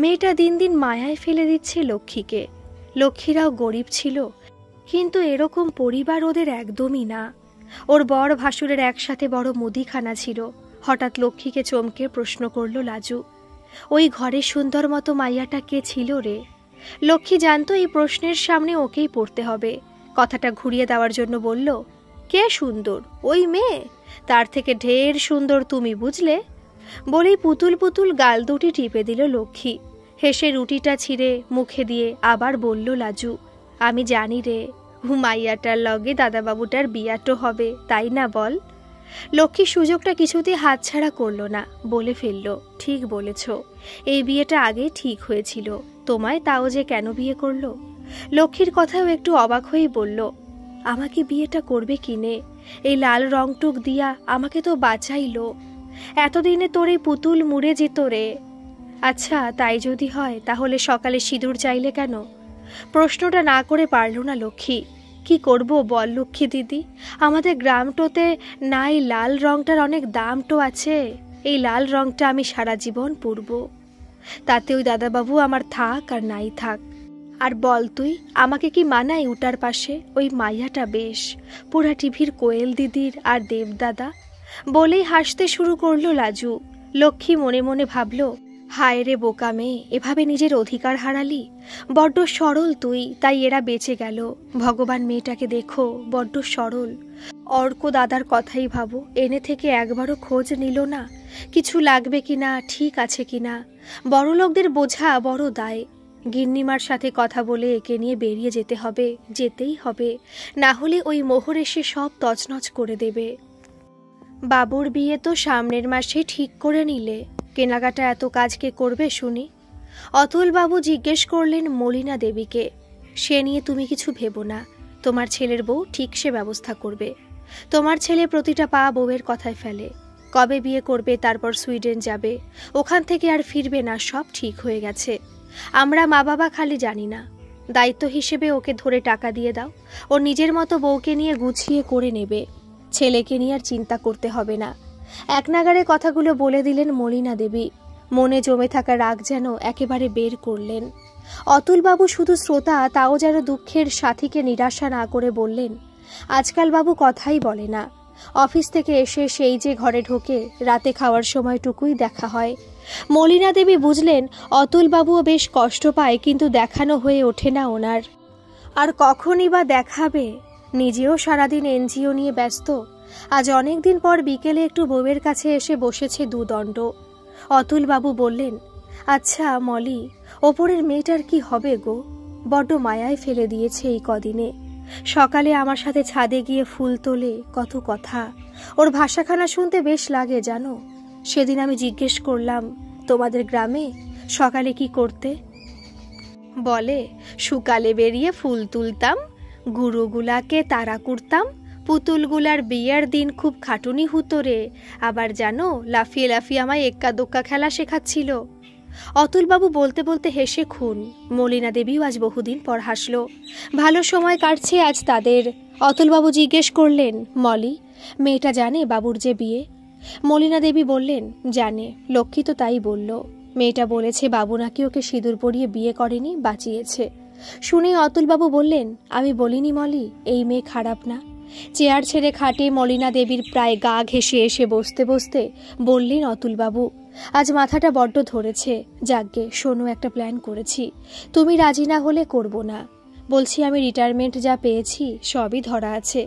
মেয়েটা দিন দিন মায়ায় ফেলে দিচ্ছে লক্ষ্মীকে। লক্ষ্মীরাও গরিব ছিল, কিন্তু এরকম পরিবার ওদের একদমই না। ওর বড় ভাসুরের একসাথে বড় মুদিখানা ছিল। হঠাৎ লক্ষ্মীকে চমকে প্রশ্ন করল লাজু, ওই ঘরে সুন্দর মতো মাইয়াটা কে ছিল রে? লক্ষ্মী জানতো এই প্রশ্নের সামনে ওকেই পড়তে হবে। কথাটা ঘুরিয়ে দেওয়ার জন্য বলল, কে সুন্দর? ওই মেয়ে, তার থেকে ঢের সুন্দর তুমি, বুঝলে? বলেই পুতুল পুতুল গাল দুটি টিপে দিল লক্ষ্মী। হেসে রুটিটা ছিঁড়ে মুখে দিয়ে আবার বলল লাজু, আমি জানি রে, মাইয়াটার লগে দাদাবাবুটার বিয়াটো হবে, তাই না বল? লক্ষ্মী সুযোগটা কিছুতেই হাতছাড়া করল না, বলে ফেলল, ঠিক বলেছ, এই বিয়েটা আগে ঠিক হয়েছিল, তোমায় তাও যে কেন বিয়ে করলো? লক্ষ্মীর কথাও একটু অবাক হয়েই বলল, আমাকে বিয়েটা করবে কিনে? এই লাল রংটুক দিয়া আমাকে তো বাঁচাইলো। এতদিনে তোর এই পুতুল মুড়ে যেত রে। আচ্ছা তাই যদি হয় তাহলে সকালে সিঁদুর চাইলে কেন? প্রশ্নটা না করে পারল না লক্ষ্মী। কি করব বল লক্ষ্মী দিদি, আমাদের গ্রামটোতে নাই লাল রংটার অনেক দামটো আছে। এই লাল রংটা আমি সারা জীবন পরব, তাতে ওই দাদাবাবু আমার থাক আর নাই থাক। আর বল তুই, আমাকে কি মানায় উটার পাশে ওই মাইয়াটা? বেশ পুরা টিভির কোয়েল দিদির আর দেবদাদা। বলেই হাসতে শুরু করলো লাজু। লক্ষ্মী মনে মনে ভাবল, হায় রে বোকা মেয়ে, এভাবে নিজের অধিকার হারালি। বড্ড সরল তুই, তাই এরা বেঁচে গেল। ভগবান মেয়েটাকে দেখো, বড্ড সরল। অর্ক দাদার কথাই ভাবো, এনে থেকে একবারও খোঁজ নিল না কিছু লাগবে কিনা, ঠিক আছে কিনা। বড় লোকদের বোঝা বড় দায়। গিন্নিমার সাথে কথা বলে একে নিয়ে বেরিয়ে যেতে হবে, যেতেই হবে, না হলে ওই মোহর এসে সব তছনছ করে দেবে। বাবুর বিয়ে তো সামনের মাসে ঠিক করে নিলে, কেনাকাটা এত কাজ কে করবে শুনি? অতুলবাবু জিজ্ঞেস করলেন মলিনা দেবীকে। সে নিয়ে তুমি কিছু ভেবো না, তোমার ছেলের বউ ঠিক সে ব্যবস্থা করবে। তোমার ছেলে প্রতিটা পা বউয়ের কথায় ফেলে। কবে বিয়ে করবে, তারপর সুইডেন যাবে, ওখান থেকে আর ফিরবে না, সব ঠিক হয়ে গেছে। আমরা মা বাবা খালি জানি না। দায়িত্ব হিসেবে ওকে ধরে টাকা দিয়ে দাও, ও নিজের মতো বউকে নিয়ে গুছিয়ে করে নেবে। ছেলেকে নিয়ে আর চিন্তা করতে হবে না। এক নাগারে কথাগুলো বলে দিলেন মলিনা দেবী। মনে জমে থাকা রাগ যেন একেবারে বের করলেন। অতুলবাবু শুধু শ্রোতা, তাও যেন দুঃখের সাথীকে নিরাশা না করে বললেন, আজকাল বাবু কথাই বলে না। অফিস থেকে এসে সেই যে ঘরে ঢোকে, রাতে খাওয়ার সময়টুকুই দেখা হয়। মলিনা দেবী বুঝলেন অতুলবাবুও বেশ কষ্ট পায়, কিন্তু দেখানো হয়ে ওঠে না ওনার। আর কখনই বা দেখাবে? নিজেও সারাদিন এনজিও নিয়ে ব্যস্ত। আজ অনেক দিন পর বিকেলে একটু বউয়ের কাছে এসে বসেছে দুদণ্ড। অতুলবাবু বললেন, আচ্ছা মলি, ওপরের মেয়েটার কি হবে গো? বড্ড মায়ায় ফেলে দিয়েছে এই কদিনে। সকালে আমার সাথে ছাদে গিয়ে ফুল তোলে, কত কথা। ওর ভাষাখানা শুনতে বেশ লাগে জানো। সেদিন আমি জিজ্ঞেস করলাম, তোমাদের গ্রামে সকালে কি করতে? বলে, সকালে বেরিয়ে ফুল তুলতাম, গুরুগুলাকে তাড়া করতাম, পুতুলগুলার বিয়ের দিন খুব খাটুনি হতো রে। আবার জানো, লাফিয়ে লাফিয়ে আমায় এক্কা দোক্কা খেলা শেখাচ্ছিল। অতুলবাবু বলতে বলতে হেসে খুন। মলিনা দেবীও আজ বহুদিন পর হাসল। ভালো সময় কাটছে আজ তাদের। অতুলবাবু জিজ্ঞেস করলেন, মলি, মেয়েটা জানে বাবুর যে বিয়ে? মলিনা দেবী বললেন, জানে, লক্ষ্মী তো তাই বলল। মেয়েটা বলেছে বাবু নাকি ওকে সিঁদুর পরিয়ে বিয়ে করেনি, বাঁচিয়েছে। শুনে অতুলবাবু বললেন, আমি বলিনি মলি, এই মেয়ে খারাপ না? চেয়ার ছেড়ে খাটে মলিনা দেবীর প্রায় গা ঘেঁষে এসে বসতে বসতে বললেন অতুলবাবু, আজ মাথাটা বড্ড ধরেছে। যাকগে, শোনো, একটা প্ল্যান করেছি। তুমি রাজি না হলে করব না। বলছি, আমি রিটায়ারমেন্ট যা পেয়েছি সবই ধরা আছে।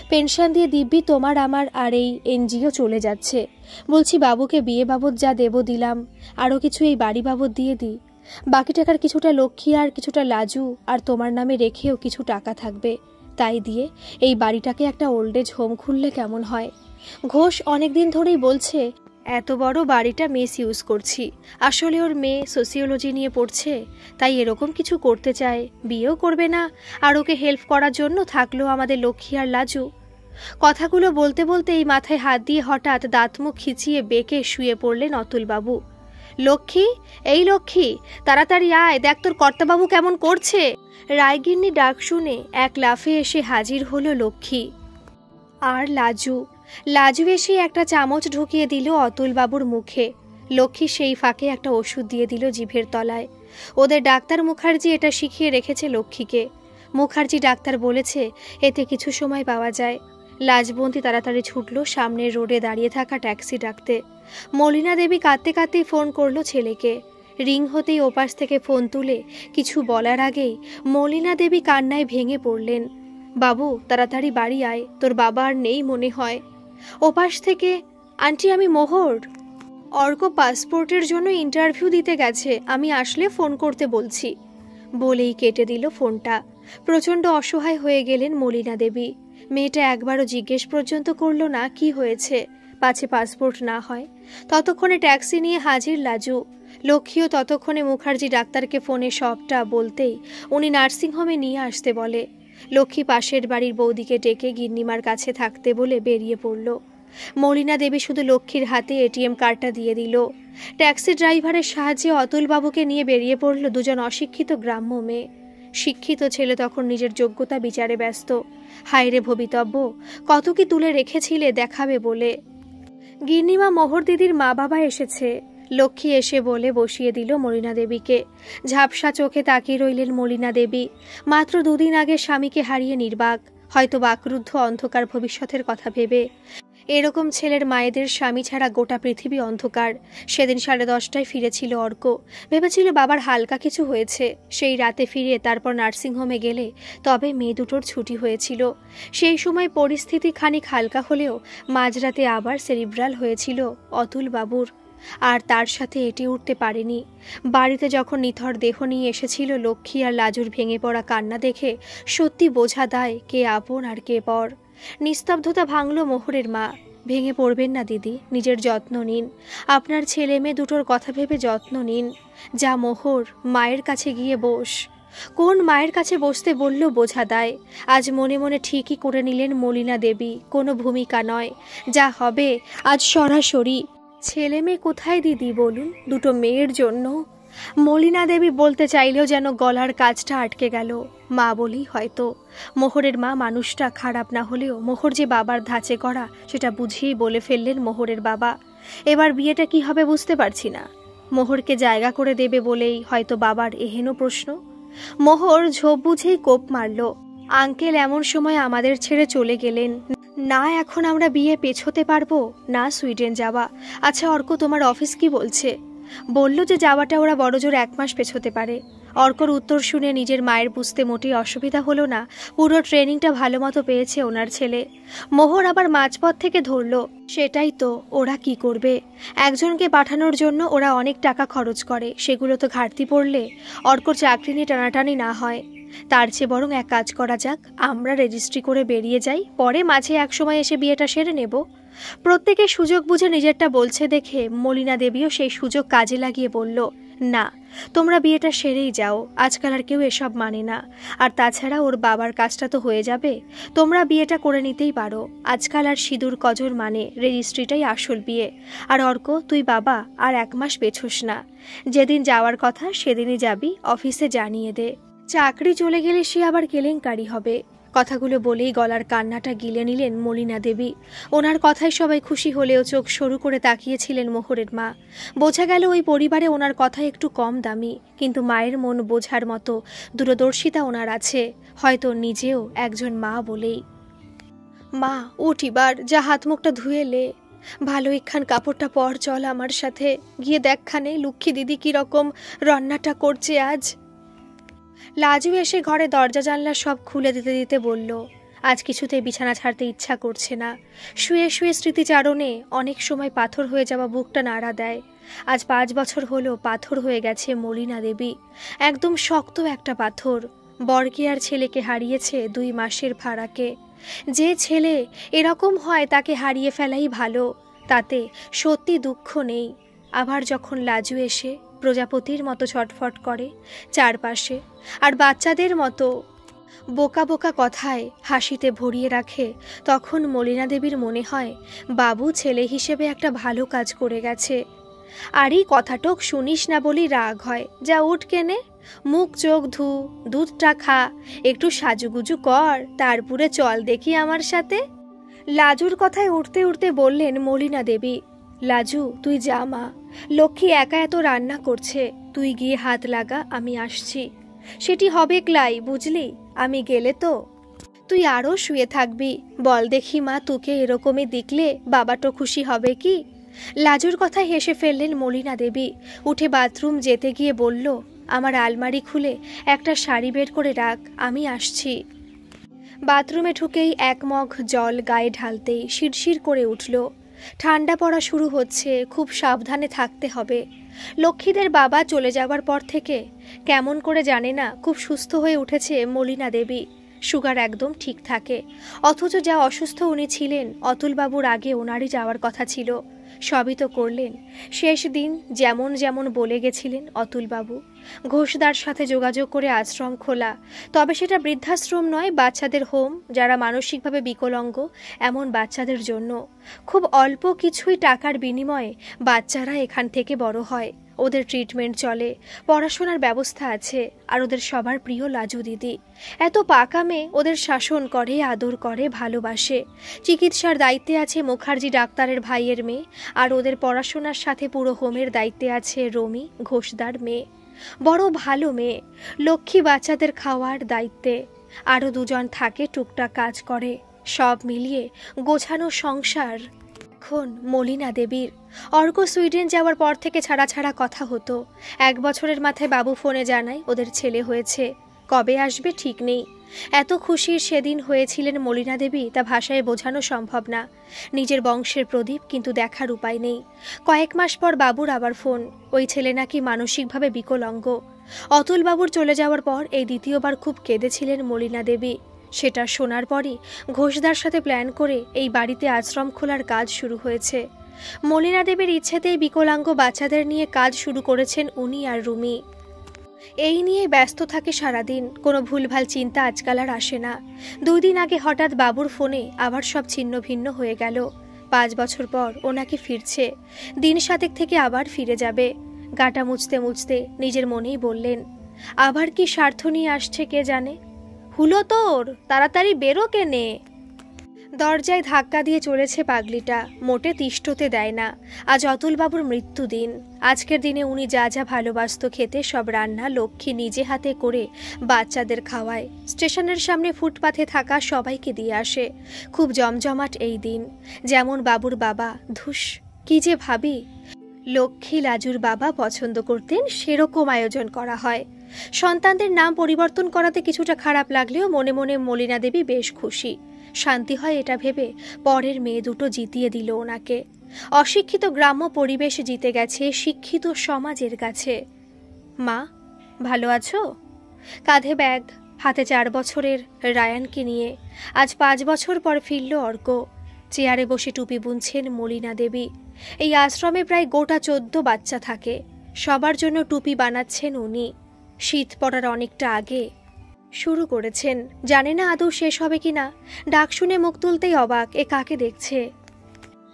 পেনশন দিয়ে দিব্যি তোমার আমার আর এই এনজিও চলে যাচ্ছে। বলছি, বাবুকে বিয়ে বাবদ যা দেব দিলাম, আরও কিছু এই বাড়ি বাবদ দিয়ে দিই। বাকি টাকার কিছুটা লক্ষ্মী আর কিছুটা লাজু আর তোমার নামে রেখেও কিছু টাকা থাকবে। তাই দিয়ে এই বাড়িটাকে একটা ওল্ড এজ হোম খুললে কেমন হয়? ঘোষ অনেকদিন ধরেই বলছে এত বড় বাড়িটা মিস ইউজ করছি। আসলে ওর মেয়ে সোসিওলজি নিয়ে পড়ছে, তাই এরকম কিছু করতে চায়। বিয়েও করবে না, আর ওকে হেল্প করার জন্য থাকলো আমাদের লক্ষ্মী আর লাজু। কথাগুলো বলতে বলতে এই মাথায় হাত দিয়ে হঠাৎ দাঁতমুখ খিচিয়ে বেঁকে শুয়ে পড়লেন অতুলবাবু। লক্ষ্মী, এই লক্ষ্মী, তাড়াতাড়ি আয়, দেখ তোর কর্তাবাবু কেমন করছে। রায়গিন্নি ডাক শুনে এক লাফে এসে হাজির হলো লক্ষ্মী আর লাজু। লাজু এসে একটা চামচ ঢুকিয়ে দিল অতুলবাবুর মুখে। লক্ষ্মী সেই ফাঁকে একটা ওষুধ দিয়ে দিল জিভের তলায়। ওদের ডাক্তার মুখার্জি এটা শিখিয়ে রেখেছে লক্ষ্মীকে। মুখার্জি ডাক্তার বলেছে এতে কিছু সময় পাওয়া যায়। লাজবন্তী তাড়াতাড়ি ছুটল সামনের রোডে দাঁড়িয়ে থাকা ট্যাক্সি ডাকতে। মলিনা দেবী কাঁদতে কাঁদতেই ফোন করলো ছেলেকে। রিং হতেই ওপাশ থেকে ফোন তুলে কিছু বলার আগেই মলিনা দেবী কান্নায় ভেঙে পড়লেন। বাবু, তাড়াতাড়ি বাড়ি আয়, তোর বাবা আর নেই মনে হয়। ওপাশ থেকে, আন্টি, আমি মোহর। অর্ক পাসপোর্টের জন্য ইন্টারভিউ দিতে গেছে, আমি আসলে ফোন করতে বলছি। বলেই কেটে দিল ফোনটা। প্রচণ্ড অসহায় হয়ে গেলেন মলিনা দেবী। মেয়েটা একবারও জিজ্ঞেস পর্যন্ত করল না কি হয়েছে, পাছে পাসপোর্ট না হয়। ততক্ষণে ট্যাক্সি নিয়ে হাজির লাজু। লক্ষ্মীও ততক্ষণে মুখার্জি ডাক্তারকে ফোনে সবটা বলতেই উনি নার্সিংহোমে নিয়ে আসতে বলে। লক্ষ্মী পাশের বাড়ির বৌদিকে ডেকে গিন্নিমার কাছে থাকতে বলে বেরিয়ে পড়ল। মলিনা দেবী শুধু লক্ষ্মীর হাতে এটিএম কার্ডটা দিয়ে দিল। ট্যাক্সি ড্রাইভারের সাহায্যে অতুলবাবুকে নিয়ে বেরিয়ে পড়ল দুজন অশিক্ষিত গ্রাম্য মেয়ে। শিক্ষিত ছেলে তখন নিজের যোগ্যতা বিচারে ব্যস্ত। হায়রে ভবিতব্য, কত কি তুলে রেখেছিলে দেখাবে বলে। গিন্নিমা মোহর দিদির মা বাবা এসেছে। লক্ষ্মী এসে বলে বসিয়ে দিল মলিনা দেবীকে। ঝাপসা চোখে তাকিয়ে রইলেন মলিনা দেবী। মাত্র দুদিন আগে স্বামীকে হারিয়ে নির্বাক, হয়তো বাকরুদ্ধ অন্ধকার ভবিষ্যতের কথা ভেবে। এরকম ছেলের মায়েদের স্বামী ছাড়া গোটা পৃথিবী অন্ধকার। সেদিন 10:30টায় ফিরেছিল অর্ক। ভেবেছিল বাবার হালকা কিছু হয়েছে। সেই রাতে ফিরে তারপর নার্সিংহোমে গেলে তবে মেয়ে দুটোর ছুটি হয়েছিল। সেই সময় পরিস্থিতি খানিক হালকা হলেও মাঝরাতে আবার সেরিব্রাল হয়েছিল অতুল বাবুর। আর তার সাথে এটি উঠতে পারেনি। বাড়িতে যখন নিথর দেহ নিয়ে এসেছিল লক্ষ্মী আর লাজুর ভেঙে পড়া কান্না দেখে সত্যি বোঝা দায় কে আপন আর কে পর। নিস্তব্ধতা ভাঙল মোহরের মা। ভেঙে পড়বেন না দিদি, নিজের যত্ন নিন। আপনার ছেলে মেয়ে দুটোর কথা ভেবে যত্ন নিন। যা মোহর, মায়ের কাছে গিয়ে বস। কোন মায়ের কাছে বসতে বলল বোঝা দায়। আজ মনে মনে ঠিকই করে নিলেন মলিনা দেবী, কোনো ভূমিকা নয়, যা হবে আজ সরাসরি। ছেলে মেয়ে কোথায় দিদি বলুন, দুটো মেয়ের জন্য। মলিনা দেবী বলতে চাইলেও যেন গলার কাজটা আটকে গেল। মা বলেই হয়তো। মোহরের মা মানুষটা খারাপ না হলেও মোহর যে বাবার ধাঁচে করা সেটা বুঝিয়েই বলে ফেললেন মোহরের বাবা। এবার বিয়েটা কি হবে বুঝতে পারছি না। মোহরকে জায়গা করে দেবে বলেই হয়তো বাবার এহেন প্রশ্ন। মোহর ঝোপ বুঝেই কোপ মারল। আঙ্কেল এমন সময় আমাদের ছেড়ে চলে গেলেন। না এখন আমরা বিয়ে পেছোতে পারবো, না সুইডেন যাওয়া। আচ্ছা অর্ক, তোমার অফিস কি বলছে? বলল যে যাওয়াটা ওরা বড়জোর 1 মাস পেছোতে পারে। অর্কর উত্তর শুনে নিজের মায়ের বুঝতে মোটেই অসুবিধা হলো না। পুরো ট্রেনিংটা ভালো মতো পেয়েছে ওনার ছেলে। মোহর আবার মাঝপথ থেকে ধরল, সেটাই তো, ওরা কি করবে? একজনকে পাঠানোর জন্য ওরা অনেক টাকা খরচ করে, সেগুলো তো ঘাটতি পড়লে অর্কর চাকরি নিয়ে টানাটানি না হয়। তার চেয়ে বরং এক কাজ করা যাক, আমরা রেজিস্ট্রি করে বেরিয়ে যাই, পরে মাঝে এক সময় এসে বিয়েটা সেরে নেব। প্রত্যেকে সুযোগ বুঝে নিজেরটা বলছে দেখে মলিনা দেবীও সেই সুযোগ কাজে লাগিয়ে বলল, না, তোমরা বিয়েটা সেরেই যাও, আজকাল আর কেউ এসব মানে না। আর তাছাড়া ওর বাবার কাজটা তো হয়ে যাবে, তোমরা বিয়েটা করে নিতেই পারো। আজকাল আর সিঁদুর কজর মানে, রেজিস্ট্রিটাই আসল বিয়ে। আর অর্ক, তুই বাবা আর 1 মাস পেছোস না, যেদিন যাওয়ার কথা সেদিনই যাবি, অফিসে জানিয়ে দে। চাকরি চলে গেলে সে আবার কেলেঙ্কারি হবে। কথাগুলো বলেই গলার কান্নাটা গিলে নিলেন মলিনা দেবী। ওনার কথায় সবাই খুশি হলেও চোখ সরু করে তাকিয়েছিলেন মোহরের মা। বোঝা গেল ওই পরিবারে ওনার কথা একটু কম দামি, কিন্তু মায়ের মন বোঝার মতো দূরদর্শিতা ওনার আছে, হয়তো নিজেও একজন মা বলেই। মা উঠ এবার, যা হাত মুখটা ধুয়ে লে, ভালো একখান কাপড়টা পর চল আমার সাথে, গিয়ে দেখখানে লক্ষ্মী দিদি কিরকম রান্নাটা করছে আজ। লাজু এসে ঘরে দরজা জানলা সব খুলে দিতে দিতে বলল, আজ কিছুতেই বিছানা ছাড়তে ইচ্ছা করছে না। শুয়ে শুয়ে স্মৃতিচারণে অনেক সময় পাথর হয়ে যাওয়া বুকটা নাড়া দেয়। আজ 5 বছর হলো পাথর হয়ে গেছে মলিনা দেবী, একদম শক্ত একটা পাথর। বরকে আর ছেলেকে হারিয়েছে 2 মাসের ফারাকে। যে ছেলে এরকম হয় তাকে হারিয়ে ফেলাই ভালো, তাতে সত্যি দুঃখ নেই। আবার যখন লাজু এসে প্রজাপতির মতো ছটফট করে চারপাশে, আর বাচ্চাদের মতো বোকা বোকা কথায় হাসিতে ভরিয়ে রাখে, তখন মলিনা দেবীর মনে হয় বাবু ছেলে হিসেবে একটা ভালো কাজ করে গেছে। আর এই কথাটক শুনিস না বলি রাগ হয়, যা উঠ কেনে, মুখ চোখ ধু, দুধটা খা, একটু সাজুগুজু কর, তারপরে চল দেখি আমার সাথে। লাজুর কথায় উঠতে উঠতে বললেন মলিনা দেবী, লাজু তুই যা মা, লক্ষ্মী একা এত রান্না করছে, তুই গিয়ে হাত লাগা, আমি আসছি। সেটি হবে ক্লাই, বুঝলি, আমি গেলে তো তুই আরও শুয়ে থাকবি। বল দেখি মা, তোকে এরকমই দেখলে বাবাটো খুশি হবে কি? লাজুর কথায় হেসে ফেললেন মলিনা দেবী। উঠে বাথরুম যেতে গিয়ে বলল, আমার আলমারি খুলে একটা শাড়ি বের করে রাখ, আমি আসছি। বাথরুমে ঢুকেই 1 মগ জল গায়ে ঢালতেই শিরশির করে উঠল। ঠান্ডা পড়া শুরু হচ্ছে, খুব সাবধানে থাকতে হবে। লক্ষ্মীদের বাবা চলে যাওয়ার পর থেকে কেমন করে জানে না খুব সুস্থ হয়ে উঠেছে মলিনা দেবী। সুগার একদম ঠিক থাকে, অথচ যা অসুস্থ উনি ছিলেন, অতুলবাবুর আগে ওনারই যাওয়ার কথা ছিল। সবই তো করলেন। শেষ দিন যেমন যেমন বলে গেছিলেন অতুলবাবু, ঘোষদার সাথে যোগাযোগ করে আশ্রম খোলা, তবে সেটা বৃদ্ধাশ্রম নয়, বাচ্চাদের হোম, যারা মানসিকভাবে বিকলাঙ্গ এমন বাচ্চাদের জন্য। খুব অল্প কিছুই টাকার বিনিময়ে বাচ্চারা এখান থেকে বড় হয়, ওদের ট্রিটমেন্ট চলে, পড়াশোনার ব্যবস্থা আছে। আর ওদের সবার প্রিয় লাজু দিদি, এত পাকা মেয়ে, ওদের শাসন করে, আদর করে, ভালোবাসে। চিকিৎসার দায়িত্বে আছে মুখার্জি ডাক্তারের ভাইয়ের মেয়ে, আর ওদের পড়াশোনার সাথে পুরো হোমের দায়িত্বে আছে রমি ঘোষদার মেয়ে। বড় ভালো মেয়ে, লক্ষ্মী বাচ্চাদের খাওয়ার দায়িত্বে। আরও 2 জন থাকে টুকটাক কাজ করে, সব মিলিয়ে গোছানো সংসার এখন মলিনা দেবীর। অর্ক সুইডেন যাওয়ার পর থেকে ছাড়া ছাড়া কথা হতো। 1 বছরের মাথায় বাবু ফোনে জানায় ওদের ছেলে হয়েছে, কবে আসবে ঠিক নেই। এত খুশির সেদিন হয়েছিলেন মলিনা দেবী, তা ভাষায় বোঝানো সম্ভব না। নিজের বংশের প্রদীপ, কিন্তু দেখার উপায় নেই। কয়েক মাস পর বাবুর আবার ফোন, ওই ছেলে নাকি মানসিকভাবে বিকলাঙ্গ। অতুলবাবুর চলে যাওয়ার পর এই দ্বিতীয়বার খুব কেঁদেছিলেন মলিনা দেবী। সেটা শোনার পরই ঘোষদার সাথে প্ল্যান করে এই বাড়িতে আশ্রম খোলার কাজ শুরু হয়েছে। মলিনা দেবীর ইচ্ছেতেই বিকলাঙ্গ বাচ্চাদের নিয়ে কাজ শুরু করেছেন উনি আর রুমি। এই নিয়ে ব্যস্ত থাকে সারাদিন, কোনো ভুলভাল চিন্তা আজকাল আর আসে না। 2 দিন আগে হঠাৎ বাবুর ফোনে আবার সব ছিন্ন ভিন্ন হয়ে গেল। 5 বছর পর ও নাকি ফিরছে, দিন 7 থেকে আবার ফিরে যাবে। গাটা মুছতে মুছতে নিজের মনেই বললেন, আবার কি স্বার্থ নিয়ে আসছে কে জানে। হুলো তোর, তাড়াতাড়ি বেরো কেনে। দরজায় ধাক্কা দিয়ে চলেছে পাগলিটা, মোটে তিষ্ঠতে দেয় না। আজ অতুলবাবুর মৃত্যুদিন। আজকের দিনে উনি যা যা ভালোবাসত খেতে, সব রান্না লক্ষ্মী নিজে হাতে করে বাচ্চাদের খাওয়ায়। স্টেশনের সামনে ফুটপাথে থাকা সবাইকে দিয়ে আসে। খুব জমজমাট এই দিন। যেমন বাবুর বাবা, ধুস কি যে ভাবি, লক্ষ্মী লাজুর বাবা পছন্দ করতেন সেরকম আয়োজন করা হয়। সন্তানদের নাম পরিবর্তন করাতে কিছুটা খারাপ লাগলেও মনে মনে মলিনা দেবী বেশ খুশি। শান্তি হয় এটা ভেবে পরের মেয়ে দুটো জিতিয়ে দিল ওনাকে। অশিক্ষিত গ্রাম্য পরিবেশ জিতে গেছে শিক্ষিত সমাজের কাছে। মা ভালো আছো? কাঁধে ব্যাগ, হাতে 4 বছরের রায়ানকে নিয়ে আজ 5 বছর পর ফিরল অর্ক। চেয়ারে বসে টুপি বুনছেন মলিনা দেবী। এই আশ্রমে প্রায় গোটা 14 বাচ্চা থাকে। সবার জন্য টুপি বানাচ্ছেন উনি। শীত পড়ার অনেকটা আগে শুরু করেছেন, জানে না আদৌ শেষ হবে কিনা। ডাক শুনে মুখ তুলতেই অবাক, এ কাকে দেখছে?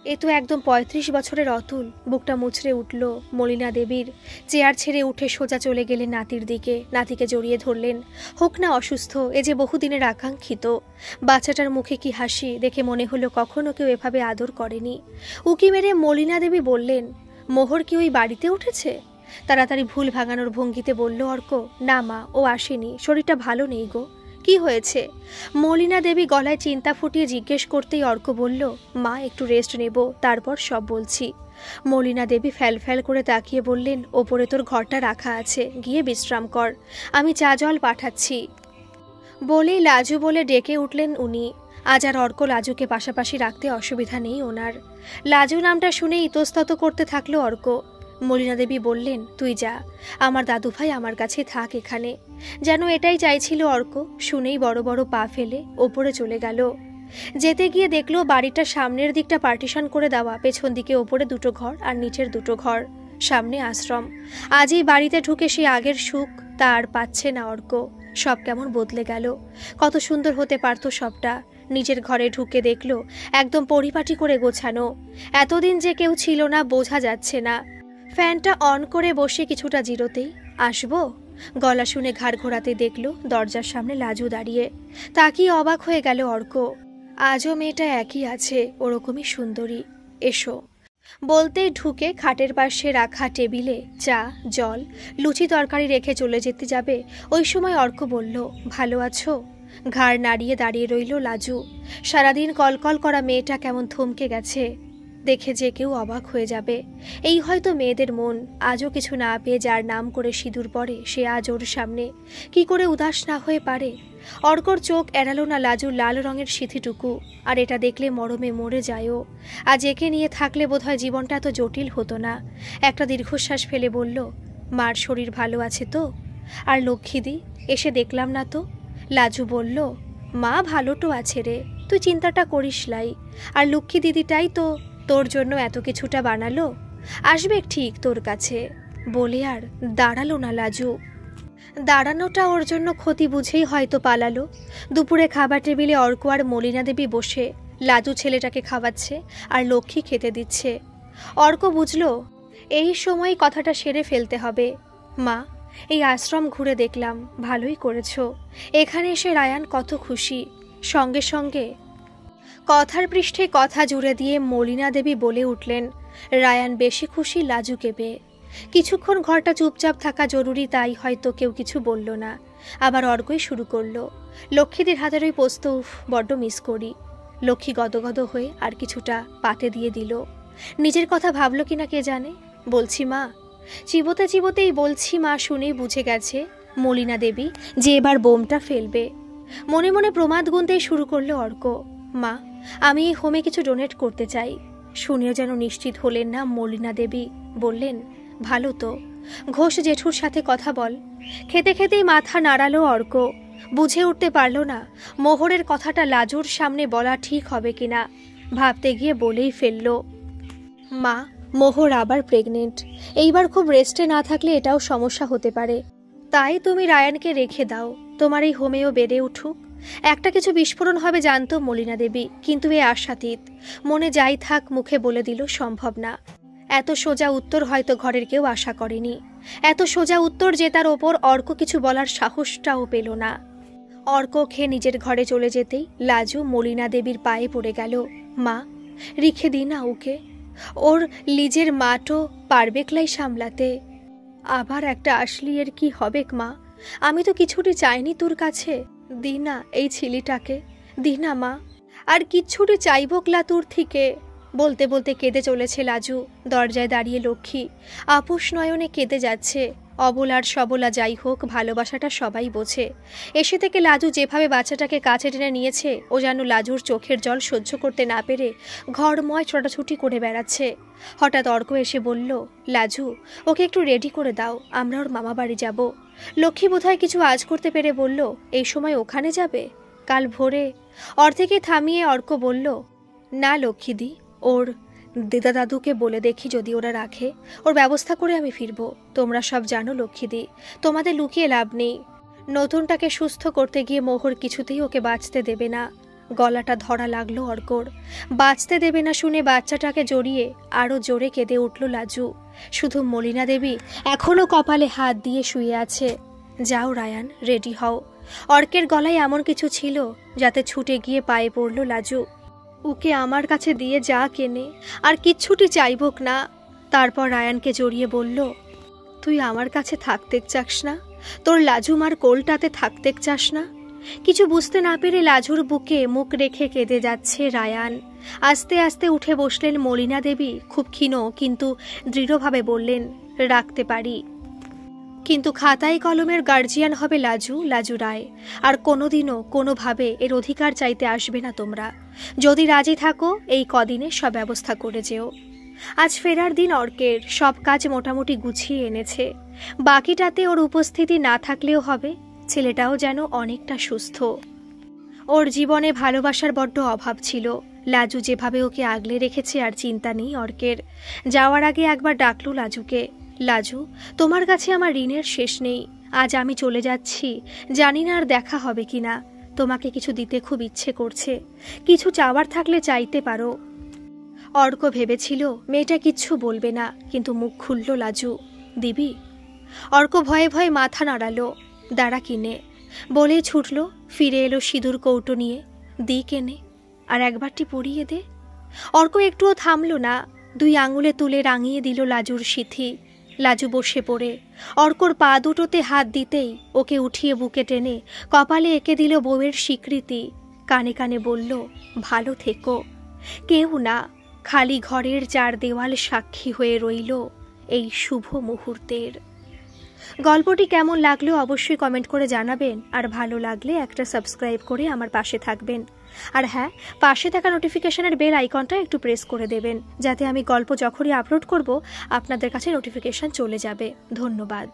এ তো একদম ৩৫ বছরের অতুল। বুকটা মুচড়ে উঠল মলিনা দেবীর। চেয়ার ছেড়ে উঠে সোজা চলে গেলেন নাতির দিকে, নাতিকে জড়িয়ে ধরলেন। হোক না অসুস্থ, এ যে বহুদিনের আকাঙ্ক্ষিত। বাচ্চাটার মুখে কি হাসি, দেখে মনে হলো কখনো কেউ এভাবে আদর করেনি। উকি মেরে মলিনা দেবী বললেন, মোহর কি ওই বাড়িতে উঠেছে? তাড়াতাড়ি ভুল ভাঙানোর ভঙ্গিতে বলল অর্ক, না মা, ও আসেনি, শরীরটা ভালো নেই গো। কি হয়েছে? মলিনা দেবী গলায় চিন্তা ফুটিয়ে জিজ্ঞেস করতেই অর্ক বলল, মা একটু রেস্ট নেব, তারপর সব বলছি। মলিনা দেবী ফ্যাল ফ্যাল করে তাকিয়ে বললেন, ওপরে তোর ঘরটা রাখা আছে, গিয়ে বিশ্রাম কর, আমি চা জল পাঠাচ্ছি। বলেই লাজু বলে ডেকে উঠলেন উনি। আজ আর অর্ক লাজুকে পাশাপাশি রাখতে অসুবিধা নেই ওনার। লাজু নামটা শুনে ইতস্তত করতে থাকলো অর্ক। মলিনা দেবী বললেন, তুই যা, আমার দাদুভাই আমার কাছে থাক এখানে। যেন এটাই চাইছিল অর্ক। শুনেই বড় বড় পা ফেলে ওপরে চলে গেল। যেতে গিয়ে দেখলো বাড়িটার সামনের দিকটা পার্টিশন করে দেওয়া, পেছন দিকে ওপরে দুটো ঘর আর নিচের দুটো ঘর, সামনে আশ্রম। আজ এই বাড়িতে ঢুকে সে আগের সুখ তা আর পাচ্ছে না অর্ক। সব কেমন বদলে গেল। কত সুন্দর হতে পারত সবটা। নিজের ঘরে ঢুকে দেখলো একদম পরিপাটি করে গোছানো। এতদিন যে কেউ ছিল না বোঝা যাচ্ছে না। ফ্যানটা অন করে বসে কিছুটা জিরোতেই, আসবো? গলা শুনে ঘাড় ঘোরাতে দেখল দরজার সামনে লাজু দাঁড়িয়ে। তাকিয়ে অবাক হয়ে গেল অর্ক। আজও মেয়েটা একই আছে, ওরকমই সুন্দরী। এসো বলতেই ঢুকে খাটের পাশে রাখা টেবিলে চা জল লুচি তরকারি রেখে চলে যেতে যাবে, ওই সময় অর্ক বলল, ভালো আছো? ঘাড় নাড়িয়ে দাঁড়িয়ে রইল লাজু। সারাদিন কলকল করা মেয়েটা কেমন থমকে গেছে। দেখে যে কেউ অবাক হয়ে যাবে। এই হয়তো মেয়েদের মন। আজও কিছু না পেয়ে যার নাম করে সিঁদুর পরে সে আজ ওর সামনে কি করে উদাস না হয়ে পারে। অর্কর চোখ এড়ালো না লাজুর লাল রঙের সিঁথিটুকু। আর এটা দেখলে মরমে মরে যায়ও। আজ একে নিয়ে থাকলে বোধহয় জীবনটা এত জটিল হতো না। একটা দীর্ঘশ্বাস ফেলে বলল, মার শরীর ভালো আছে তো? আর লক্ষ্মীদি এসে দেখলাম না তো। লাজু বলল, মা ভালো তো আছে রে, তুই চিন্তাটা করিস লাই। আর লক্ষ্মী দিদিটাই তো তোর জন্য এত কিছুটা বানালো, আসবে ঠিক তোর কাছে। বলে আর দাঁড়ালো না লাজু। দাঁড়ানোটা ওর জন্য ক্ষতি বুঝেই হয়তো পালালো। দুপুরে খাবার টেবিলে অর্ক আর মলিনা দেবী বসে। লাজু ছেলেটাকে খাওয়াচ্ছে আর লক্ষ্মী খেতে দিচ্ছে। অর্ক বুঝল এই সময় কথাটা সেরে ফেলতে হবে। মা, এই আশ্রম ঘুরে দেখলাম, ভালোই করেছ। এখানে এসে রায়ান কত খুশি। সঙ্গে সঙ্গে কথার পৃষ্ঠে কথা জুড়ে দিয়ে মলিনা দেবী বলে উঠলেন, রায়ান বেশি খুশি লাজুকে পেয়ে। কিছুক্ষণ ঘরটা চুপচাপ থাকা জরুরি, তাই হয়তো কেউ কিছু বলল না। আবার অর্কই শুরু করলো, লক্ষ্মীদের হাতের ওই পোস্ত বড্ড মিস করি। লক্ষ্মী গদগদ হয়ে আর কিছুটা পাতে দিয়ে দিল। নিজের কথা ভাবলো কিনা কে জানে। বলছি মা, চিবোতে চিবোতেই বলছি মা শুনেই বুঝে গেছে মলিনা দেবী যে এবার বোমটা ফেলবে। মনে মনে প্রমাদ গুনতেই শুরু করলো অর্ক, মা আমি এই হোমে কিছু ডোনেট করতে চাই। শুনেও যেন নিশ্চিত হলেন না মলিনা দেবী। বললেন, ভালো তো, ঘোষ জেঠুর সাথে কথা বল। খেতে খেতেই মাথা নাড়ালো অর্ক। বুঝে উঠতে পারল না মোহরের কথাটা লাজুর সামনে বলা ঠিক হবে কিনা। ভাবতে গিয়ে বলেই ফেলল, মা মোহর আবার প্রেগনেন্ট। এইবার খুব রেস্টে না থাকলে এটাও সমস্যা হতে পারে। তাই তুমি রায়ানকে রেখে দাও, তোমার এই হোমেও বেড়ে উঠুক। একটা কিছু বিস্ফোরণ হবে জানতো মলিনা দেবী, কিন্তু এ আশাতীত। মনে যাই থাক মুখে বলে দিল সম্ভব না। এত সোজা উত্তর হয়তো ঘরের কেউ আশা করেনি। এত সোজা উত্তর যে তার ওপর অর্ক কিছু বলার সাহসটাও পেল না। অর্ক খেয়ে নিজের ঘরে চলে যেতেই লাজু মলিনা দেবীর পায়ে পড়ে গেল, মা রেখে দি না ওকে, ওর লিজের মাটো পারবে ক্লাই সামলাতে। আবার একটা আসলি এর কি হবে মা? আমি তো কিছুটি চাইনি তোর কাছে, দি না এই ছেলেটাকে, দি না মা। আর কিচ্ছুটি চাইব ক্লা তোর থেকে। বলতে বলতে কেঁদে চলেছে লাজু। দরজায় দাঁড়িয়ে লক্ষ্মী আপোষ নয়নে কেঁদে যাচ্ছে। অবলার সবলা যাই হোক, ভালোবাসাটা সবাই বোঝে। এসে থেকে লাজু যেভাবে বাচ্চাটাকে কাছে টেনে নিয়েছে, ও যেন লাজুর চোখের জল সহ্য করতে না পেরে ঘরময় ছোটাছুটি করে বেড়াচ্ছে। হঠাৎ অর্ক এসে বলল, লাজু ওকে একটু রেডি করে দাও, আমরা ওর মামা বাড়ি যাব। লক্ষ্মী বোধহয় কিছু আজ করতে পেরে বলল, এই সময় ওখানে যাবে? কাল ভোরে। অর্ধেকে থামিয়ে অর্ক বলল, না লক্ষ্মীদি, ওর দিদা দাদুকে বলে দেখি যদি ওরা রাখে, ওর ব্যবস্থা করে আমি ফিরবো। তোমরা সব জানো লক্ষ্মীদি, তোমাদের লুকিয়ে লাভ নেই। নতুনটাকে সুস্থ করতে গিয়ে মোহর কিছুতেই ওকে বাঁচতে দেবে না। গলাটা ধরা লাগলো অর্কর। বাঁচতে দেবে না শুনে বাচ্চাটাকে জড়িয়ে আরও জোরে কেঁদে উঠল লাজু। শুধু মলিনা দেবী এখনও কপালে হাত দিয়ে শুয়ে আছে। যাও রায়ান, রেডি হও। অর্কের গলায় এমন কিছু ছিল যাতে ছুটে গিয়ে পায়ে পড়ল লাজু। ওকে আমার কাছে দিয়ে যা কেনে, আর কিচ্ছুটি চাইবক না। তারপর রায়ানকে জড়িয়ে বলল, তুই আমার কাছে থাকতে চাস না? তোর লাজু মার কোলটাতে থাকতে চাস না? কিছু বুঝতে না পেরে লাজুর বুকে মুখ রেখে কেঁদে যাচ্ছে রায়ান। আস্তে আস্তে উঠে বসলেন মলিনা দেবী। খুব ক্ষীণ কিন্তু দৃঢ়ভাবে বললেন, রাখতে পারি, কিন্তু খাতায় কলমের গার্জিয়ান হবে লাজু রায়। আর কোনোদিনও কোনোভাবে এর অধিকার চাইতে আসবে না তোমরা। যদি রাজি থাকো এই কদিনে সব ব্যবস্থা করে যেও। আজ ফেরার দিন অর্কের। সব কাজ মোটামুটি গুছিয়ে এনেছে। বাকিটাতে ওর উপস্থিতি না থাকলেও হবে। ছেলেটাও যেন অনেকটা সুস্থ। ওর জীবনে ভালোবাসার বড্ড অভাব ছিল। লাজু যেভাবে ওকে আগলে রেখেছে আর চিন্তা নেই অর্কের। যাওয়ার আগে একবার ডাকলো লাজুকে, লাজু, তোমার কাছে আমার ঋণের শেষ নেই। আজ আমি চলে যাচ্ছি, জানি না আর দেখা হবে কিনা। তোমাকে কিছু দিতে খুব ইচ্ছে করছে। কিছু চাওয়ার থাকলে চাইতে পারো। অর্ক ভেবেছিল মেয়েটা কিচ্ছু বলবে না, কিন্তু মুখ খুলল লাজু, দিবি? অর্ক ভয়ে ভয়ে মাথা নাড়ালো। দাঁড়া কিনে বলে ছুটল। ফিরে এলো সিঁদুর কৌটো নিয়ে। দি কেনে, আর একবারটি পরিয়ে দে। অর্ক একটুও থামল না। 2 আঙুলে তুলে রাঙিয়ে দিল লাজুর সিথি। লাজু বসে পড়ে অর্কর পা দুটোতে হাত দিতেই ওকে উঠিয়ে বুকে টেনে কপালে এঁকে দিল বউয়ের স্বীকৃতি। কানে কানে বলল, ভালো থেকো। কেউ না, খালি ঘরের 4 দেওয়াল সাক্ষী হয়ে রইল এই শুভ মুহূর্তের। গল্পটি কেমন লাগলো অবশ্যই কমেন্ট করে জানাবেন। আর ভালো লাগলে একটা সাবস্ক্রাইব করে আমার পাশে থাকবেন। আর হ্যাঁ, পাশে থাকা নোটিফিকেশনের বেল আইকনটা একটু প্রেস করে দেবেন, যাতে আমি গল্প যখনই আপলোড করব আপনাদের কাছে নোটিফিকেশন চলে যাবে। ধন্যবাদ।